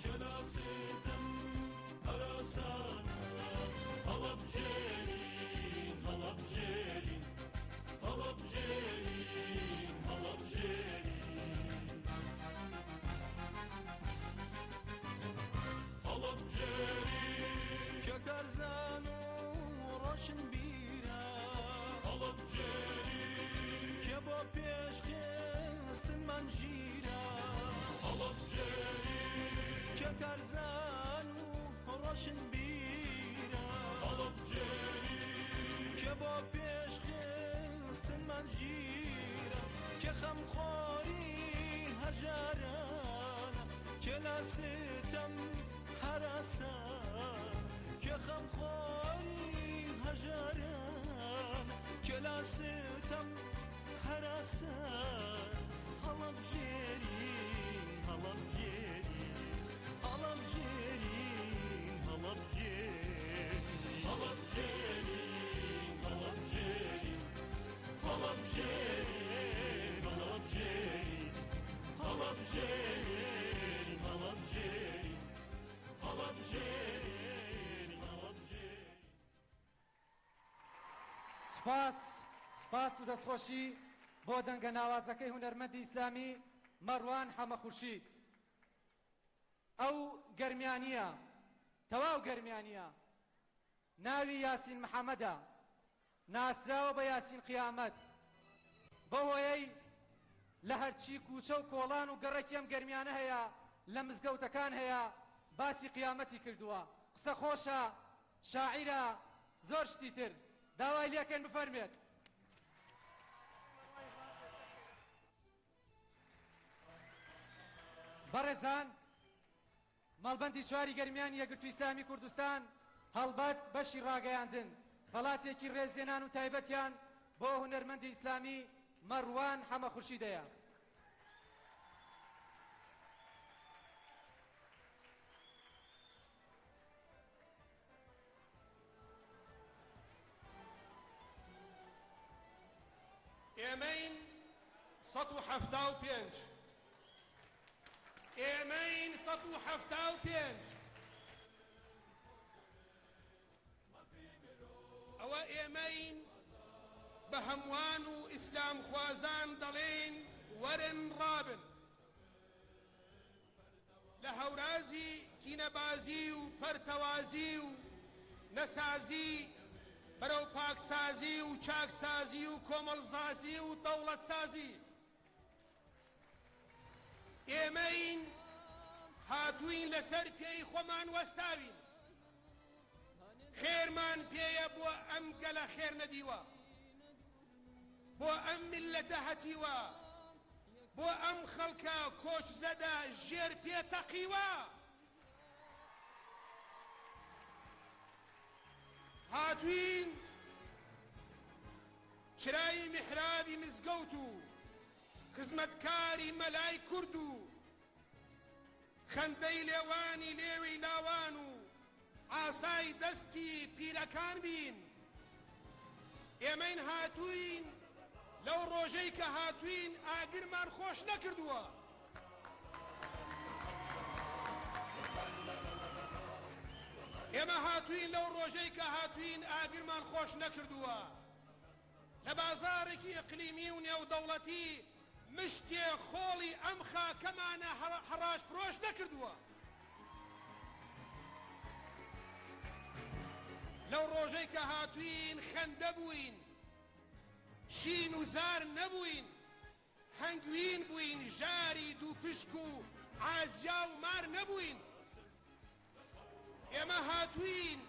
جەلاسێتم هەراسانە هەڵەبژێرین هەڵەبژێرین هەڵەبژێرین هەڵەبژێرین هەڵەبژێرین کە کارزان و ڕۆشن بیرە هەڵەبژێرین کە بۆ پێشخستنمان ژیرە هەڵەبژێرین کە کارزان و ڕۆشن بیرە هەڵەبژێرین کە بۆ پێشخستنمان ژیرە کە خەمخۆری هەژارانە کە لاستم هەراسانە کە خەمخۆری هەژارانە کە لاستم هەراسانە هەڵەبژێرین هەڵەبژێرین هەڵەبژێرین هەڵەبژێرین هەڵەبژێرین هەڵەبژێرین هەڵەبژێرین هەڵەبژێرین هەڵەبژێرین هەڵەبژێرین هەڵەبژێرین هەڵەبژێرین سپاس و دەستخۆشی بۆ دەنگە ناوازەکەی هونەرمەندی ئیسلامی مەڕوان حەمەخورشید. ئەو گەرمیانیە، تەواو گەرمیانیە، ناوی یاسین محەممەدە، ناسراوە بە یاسین قیامەت. بە هۆیەی لە هەرچی کوچە و کۆڵان و گەڕێکی ئەم گەرمیانە هەیە، لە مزگەوتەکان هەیە، باسی قیامەتی کردووە. قسە خۆشە شاعیرە زۆر شتی تر داوای لێکەن بفەرمێت. بەڕێزان مەڵبەندی چواری گەرمیانی یەکگرتووی ئیسلامی کوردستان هەڵبەت بەشی ڕاگەیاندن خەڵاتێکی ڕێزدێنان و تایبەتیان بۆ هونەرمەندی ئیسلامی مەڕوان حەمە خورشیدەیە. ئێمەین 175 ئێمەین 175 ئەوە ئێمەین بە هەمووان و ئیسلام خوازان دەڵێن وەرن ڕابن لە هەورازی کینەبازی و پەرتەوازی و نەسازی بەرەو پاکسازی و چاکسازی و کۆمەڵزازی و دەوڵەتسازی ئێمەین هاتووین لەسەر پێی خۆمان وەستاوین خێرمان پێیە بۆ ئەم گەلە خێر نەدیوە بۆ ئەم میلەتە هەتیوە بۆ ئەم خەڵکە کۆچزەدە ژێر پێتەقیوە هاتووین چرای میحرابی مزگەوت و خزمەتکاری مەلای کورد و خەندەی لێوانی لێوی لاوان و ئاسای دەستی پیرەکان بین ئێمەین هاتووین لەو ڕۆژەی کە هاتووین ئاگرمان خۆش نەکردووە ئێمە هاتووین لەو ڕۆژەی کە هاتووین ئاگرمان خۆش نەکردووە لە بازارێکی ئیقلیمی و نێودەوڵەتی مشتێ خۆڵی ئەم خاکەمانە هەڕاش فرۆش نەکردووە لەو ڕۆژەی کە هاتووین خەندە بووین شین و زار نەبووین هەنگوین بووین ژاری دوو پشک و ئازیا و مار نەبووین ئێمە هاتووین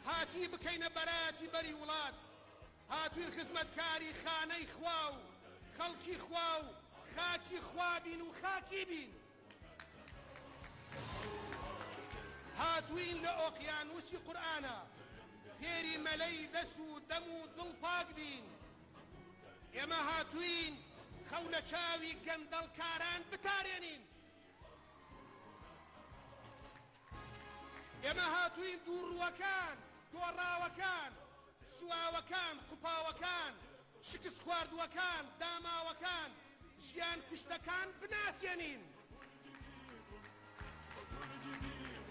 هاتی بکەینە بەراتی بەری وڵات هاتووین خزمەتکاری خانەی خوا و خەڵکی خوا و خاکی خوا بین و خاکی بین هاتووین لە ئۆقیانوسی قورئانە فێری مەلەی دەس و دەم و دڵ پاک بین ئێمە هاتووین خەو لە چاوی گەندەڵکاران بتارێنین ئێمە هاتووین دووڕووەکان دۆڕاوەکان سواوەکان قوپاوەکان شکست خواردووەکان داماوەکان ژیان کوشتەکان بناسیێنین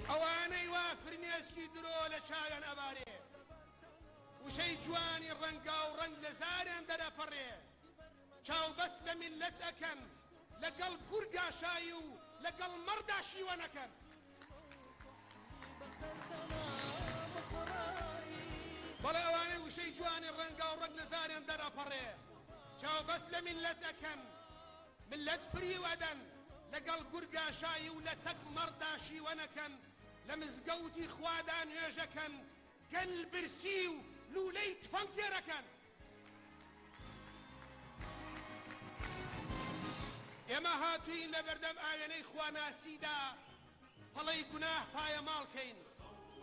ئەوانەی وا فرمێسکی درۆ لە چاویان ئەبارێ وشەی جوانی ڕەنگا و ڕەنگ لە زاریان دەرەپەڕێ چاوبەست لە میلەت ئەکەن لەگەڵ گورگاشایی و لەگەڵ مەڕدا شیوە نەکەن بەڵێ ئەوانەی وشەی جوانی ڕەنگا و ڕەنگ لە زاریان دەرەپەڕێ چاوبەست لە میلەت ئەکەن ملت فریو ئەدەن لەگەڵ گورگاشایی و لە تەک مەڕدا شیوە نەکەن لە مزگەوتی خوادا نوێژەکەن گەل برسی و لولەی تفەنگ تێرەکەن ئێمە هاتووین لە بەردەم ئاوێنەی خواناسیدا پەڵەی گوناه پایەماڵکەین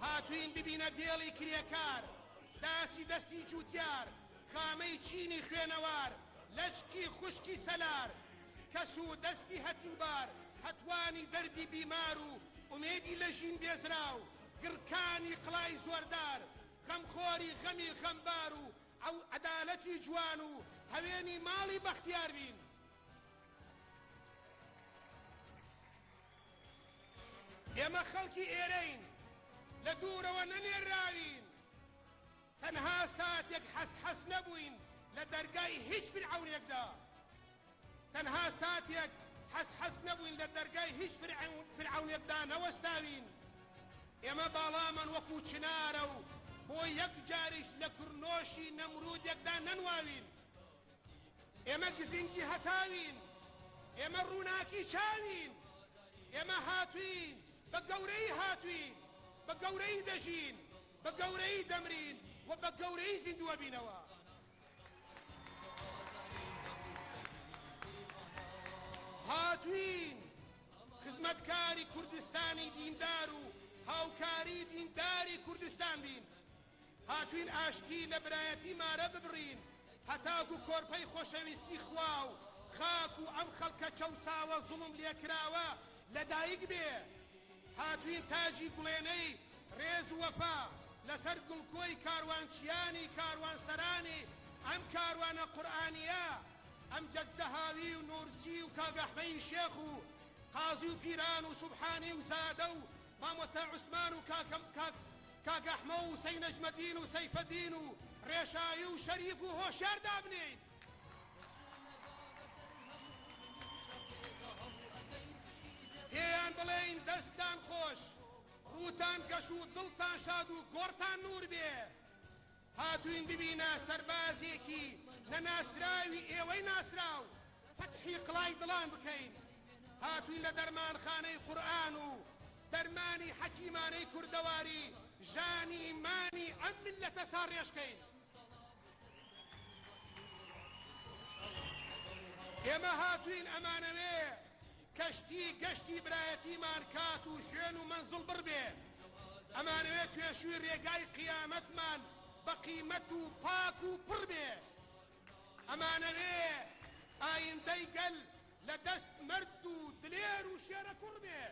هاتووین ببینە بێڵی کرێکار داسی دەستی جووتیار خامەی چینی خوێنەوار لەشکی خوشکی سەلار کەس و دەستی هەتیوبار هەتوانی دەردی بیمار و ئومێدی لە ژین بێزراو گڕکانی قڵای زۆردار غەمخۆری غەمی غەمبار و ئەو عەدالەتی جوان و هەوێنی ماڵی بەختیار بین ئێمە خەڵکی ئێرەین لە دوورەوە نەنێراوین تەنها ساتێک حەس نەبووین لە دەرگای هیچ فرعەونێکدا تەنها ساتێک حەس نەبووین لە دەرگای هیچ فرعەونێکدا نەوەستاوین ئێمە باڵامان وەکو چنارە و بۆ یەک جاریش لە کورنۆشی نەمرودێکدا نەنواوین ئێمە گزینگی هەتاوین ئێمە ڕووناکی چاوین ئێمە هاتووین بە گەورەی هاتووین بە گەورەی دەژین بە گەورەی دەمرین و بە گەورەی زیندووە بینەوە. هاتوین خزمەتکاری کوردستانی دیندار و هاوکاری دینداری کوردستان بین. هاتوین ئاشتی لە برایەتیمانە ببڕین هەتاکو کۆرپەی خۆشەویستی خوا و خاک و ئەم خەڵکە چەوساوە زوڵم لێکراوە لەدایک بێ. هاتوین تاجی گوڵێنەی ڕێز و وەفا لەسەر گوڵکۆی کاروانچیانی کاروانسەرانی ئەم کاروانە قورئانیە، ئەم جەزەهاوی و نورسی و کاگەحمەی شێخ و قازی و پیران و سوبحانی و زادە و مامۆستا عوسمان و کاگەحمە و سەی نەجمەدین و سەیفەدین و ڕێشایی و شەریف و هۆشیار دابنین. پێیان بڵێین دەستان خۆش، ڕووتان گەش و دڵتان شاد و گۆڕتان نور بێ. هاتوین ببینە سەربازێکی نەناسراوی ئێوەی ناسراو فەتحی قڵای دڵان بکەین. هاتوین لە دەرمانخانەی قورئان و دەرمانی حەکیمانەی کوردەواری ژانی مانی ئەم میللەتە ساڕێژکەین. ئێمە هاتوین ئەمانەوێ کەشتی گەشتی برایەتیمان کات و شوێن و مەنزڵ بڕبێ. ئەمانەوێ توێشووی ڕێگای قیامەتمان بە قیمەت و پاک و پڕ بێ. ئەمانەوێ ئایندەی گەل لە دەست مرد و دلێر و شێرە کوڕ بێ.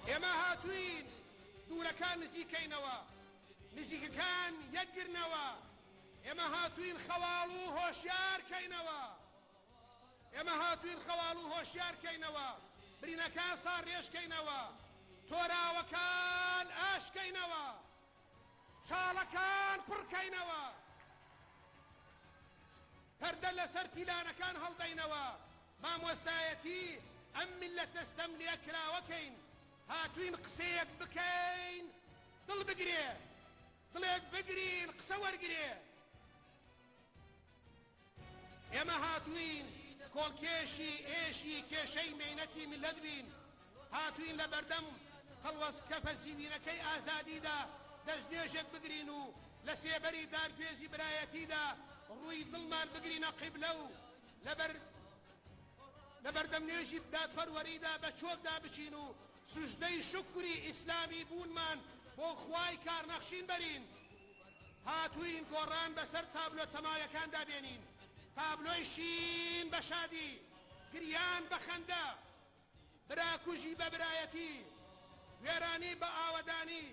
ئێمە هاتوین دوورەکان نزیکەینەوە، نزیکەکان یەکگرنەوە. ئێمە هاتوین خەواڵ و هۆشیارکەینەوە. ئێمە هاتوین خەواڵ و هۆشیارکەینەوە، برینەکان ساڕێژکەینەوە، تۆراوەکان ئاشکەینەوە، چاڵەکان پڕکەینەوە، پەردە لەسەر پیلانەکان هەڵدەینەوە. مامۆستایەتی ئەم میللەتە ستەم لێکراوەکەین. هاتوین قسەیەک بکەین دڵ بگرێ، دڵێک بگرین قسە وەرگرێ. ئێمە هاتوین کۆڵکێشی ئێشی کێشەی مێنەتی میللەت بین. هاتوین لە بەردەم قەڵوەس کەفە زیوینەکەی ئازادیدا دەستێژێک بگرین و لە سێبەری دارگوێزی برایەتیدا ڕووی دڵمان بگرینە قیبلە و لە بەردەم نوێژی دادپەروەریدا بە چۆکدا بچین و سوژدەی شکری ئیسلامی بوونمان بۆ خوای کارنەخشین بەرین. هاتوین گۆڕان بەسەر تابلۆ تەمایەکاندا بێنین، تابلۆی شین بە شادی، گریان بە خەندە، براکوژی بە برایەتی، وێرانی بە ئاوەدانی،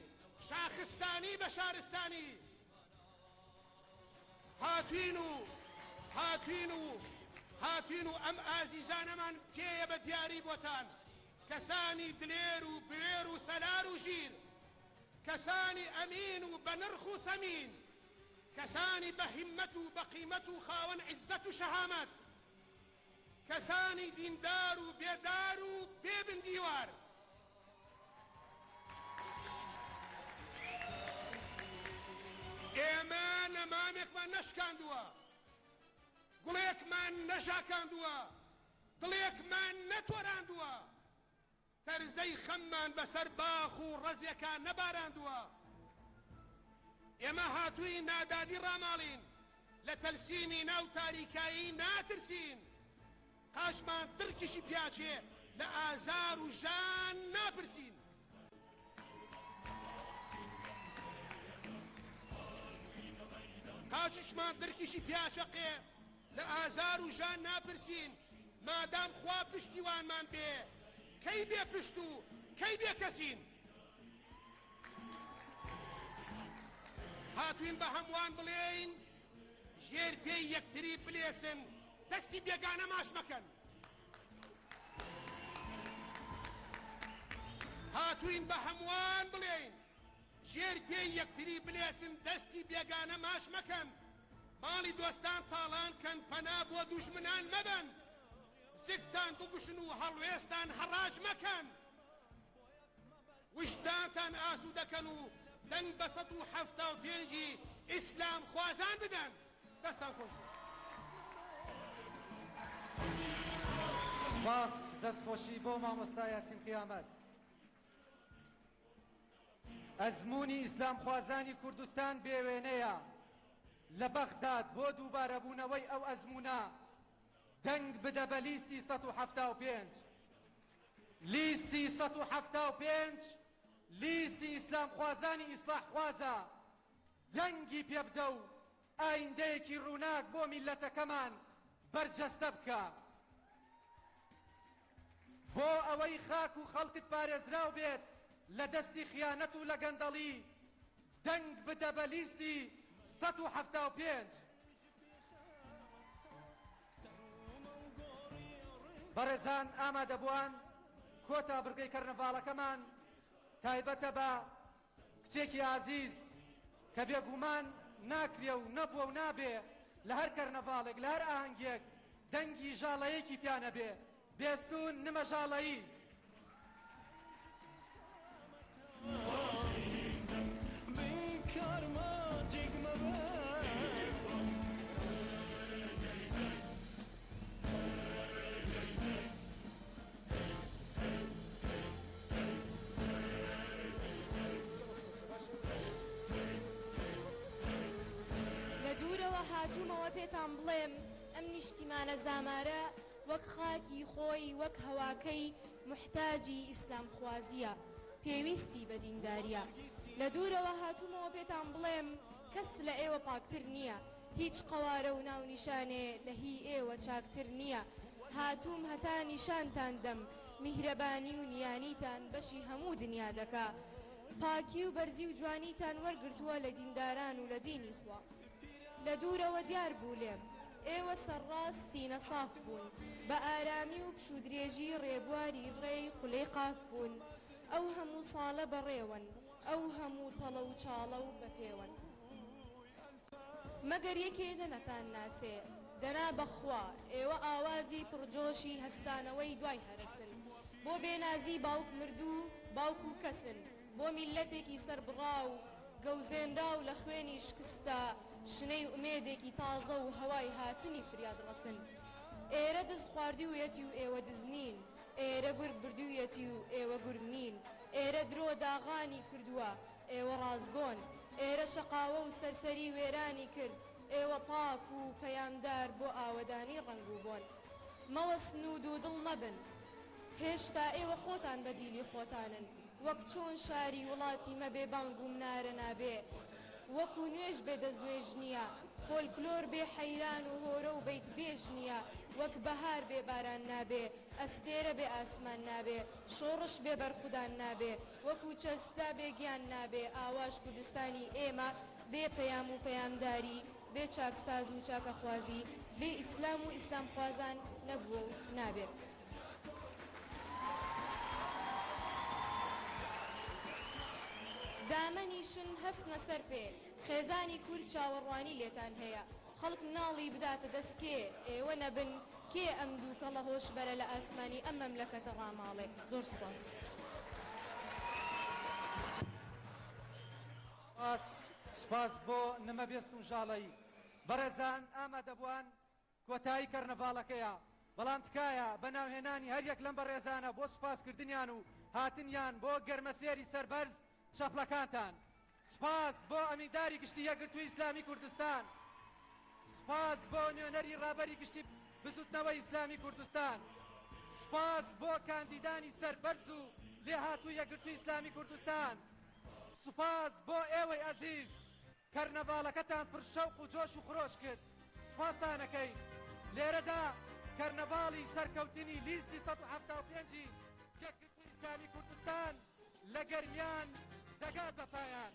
شاخستانی بە شارستانی. هاتوین و ئەم ئازیزانەمان پێیە بە دیاری بۆتان، کەسانی دلێر و بێر و سەلار و ژیر، کەسانی ئەمین و بە نرخ و ثەمین، کەسانی بە هیممەت و بە قیمەت و خاوەن عیزەت و شەهامەت، کەسانی دیندار و بێدار و بێبندیوار. ئێمە نەمامێکمان نەشکاندووە، گوڵێکمان نەژاکاندووە، دڵێکمان نەتۆراندووە، تەرزەی خەممان بەسەر باخ و ڕەزیەکان نەباراندووە. ئێمە هاتووی نادادی ڕاماڵین، لە تەلسینی ناو تاریکایی ناترسین. قاشمان ترکیشی پیاچێ لە ئازار و ژان ناپرسین. قاچشمان درکیشی پیاچەقێ لە ئازار و ژان ناپرسین. مادام خوا پشتیوانمان بێ، کەی بێ پشت و کەی بێ کەسین. هاتوین بە هەمووان بڵێین ژێر پێی یەکتری بلێسن، دەستی بێگانە ماش مەکەن. هاتوین بە هەمووان بڵێین ژێر پێی یەکتری بلێسن، دەستی بێگانە ماش مەکەن. ماڵی دۆستان تاڵان کەن، پەنا بۆ دوژمنان مەبەن. زگتان بگوشن و هەڵوێستان هەڕاج مەکەن. وشدانتان ئاسوو دەکەن و دەنگ بە 175 ئیسلام خوازان بدەن. دەستان خۆش بێ. سپاس دەستخۆشی بۆ مامۆستا یاسین قیامەت. ئەزمموی ئیسلام خوازانی کوردستان بێوێنەیە لە بەغداد بۆ دووبارەبوونەوەی ئەو ئەزممونە دەنگ بدە بە لیستی 175 لیستی 175 لیستی ئیسلام خوازانی ئیسلاح خوازە دەنگی پێ بدە و ئایندەیەکی ڕووناک بۆ میلەتەکەمان بەرجەستە بکە بۆ ئەوەی خاک و خەڵکت پارێزراو بێت لە دەستی خیانەت و لە گەندەڵی دەنگ بدە بە لیستی 175 بەڕێزان ئامادەبووان کۆتا بڕگەی کەرنەڤاڵەکەمان تایبەتە بە کچێکی عزیز کە بێگومان ناکرێ و نەبووە و نابێ لە هەر کەرنەڤاڵێک لە هەر ئاهەنگێک دەنگی ژاڵەیەکی تیانە بێ بێستون نمە ژاڵەیی دوورەوە هاتوومەوە پێتان بڵێم ئەم نیشتیمانە زامارە وەک خاکی خۆی وەک هەواکەی محتاجی ئیسلام خوازیە پێویستی بە دینداریە لە دوورەوە هاتوومەوە پێتان بڵێم کەس لە ئێوە پاکتر نییە هیچ قەوارە و ناو نیشانێ لە هی ئێوە چاکتر نییە هاتووم هەتا نیشانتان دەم میهرەبانی و نیانیتان بەشی هەموو دنیا دەکا پاکی و بەرزی و جوانیتان وەرگرتووە لە دینداران و لە دینی خوا لە دوورەوە دیار بوو لێم ئێوە سەرڕاستی نەساف بوون بە ئارامی و پشودرێژی ڕێبواری ڕێی قولەی قاف بوون ئەو هەموو ساڵە بەڕێوەن ئەو هەموو تەڵە و چاڵە و بەپێوەن مەگەر یەکێ دەنەتان ناسێ دەنا بەخوا ئێوە ئاوازی پڕجۆشی هەستانەوەی دوای هەرسن بۆ بێنازی باوک مردوو باوک و کەسن بۆ میلەتێکی سەربڕاو گەوزێنرا و لە خوێنی شکستە شنەی ئومێدێکی تازە و هەوای هاتنی فریاد ڕەسن ئێرە دز خواردوویەتی و ئێوە دزنین ئێرە گورگ بردوویەتی و ئێوە گورگ نین ئێرە درۆ داغانی کردووە ئێوە ڕازگۆن ئێرە شەقاوە و سەرسەری وێرانی کرد ئێوە پاک و پەیامدار بۆ ئاوەدانی ڕەنگ و بۆن مەوەسن و دوودڵ مەبن هێشتا ئێوە خۆتان بە دیلی خۆتانن وەک چۆن شاری وڵاتی مەبێ بانگ و منارە نابێ وەکو نوێژ بێ دەستنوێژ نییە فۆلکلۆر بێ حەیران و هۆرە و بەیت بێژ نییە وەک بەهار بێ باران نابێ ئەستێرە بێ ئاسمان نابێ شۆڕش بێ بەرخودان نابێ وەکو چەستا بێ گیان نابێ ئاواش کوردستانی ئێمە بێ پەیام و پەیامداری بێ چاکساز و چاکەخوازی بێ ئیسلام و ئیسلام خوازان نەبووە و نابێ دامەنیشن هەستنە سەر پێ خێزانی کورد چاوەڕوانی لێتان هەیە خەڵک مناڵی بداتە دەستکێ ئێوە نەبن کێ ئەم دووکە لە هۆش بەرە لە ئاسمانی ئەم مەملەکەتە ڕاماڵێ زۆر سپاس سپاس بۆ نمە بێستون ژاڵەیی بەڕێزان ئامادەبووان کۆتایی کەرنەڤاڵەکەیە بەڵام تکایە بەناوهێنانی هەر یەک لەم بەڕێزانە بۆ سوپاسکردنیان و هاتنیان بۆ گەرمەسێری سەربەرز چەپڵەکانتان سپاس بۆ ئەمینداری گشتی یەکگرتووی ئیسلامی کوردستان سپاس بۆ نوێنەری ڕابەری گشتی بزوتنەوەی ئیسلامی کوردستان سپاس بۆ کاندیدانی سەربەرز و لێهاتووی یەکگرتووی ئیسلامی کوردستان سپاس بۆ ئێوەی ئەزیز کەرنەڤاڵەکەتان پڕ شەوق و جۆش و خڕۆش کرد سپاسانەکەین لێرەدا کەرنەڤاڵی سەرکەوتنی لیستی 175 یەکگرتووی ئیسلامی کوردستان لە گەرمیان دەگات بە پایان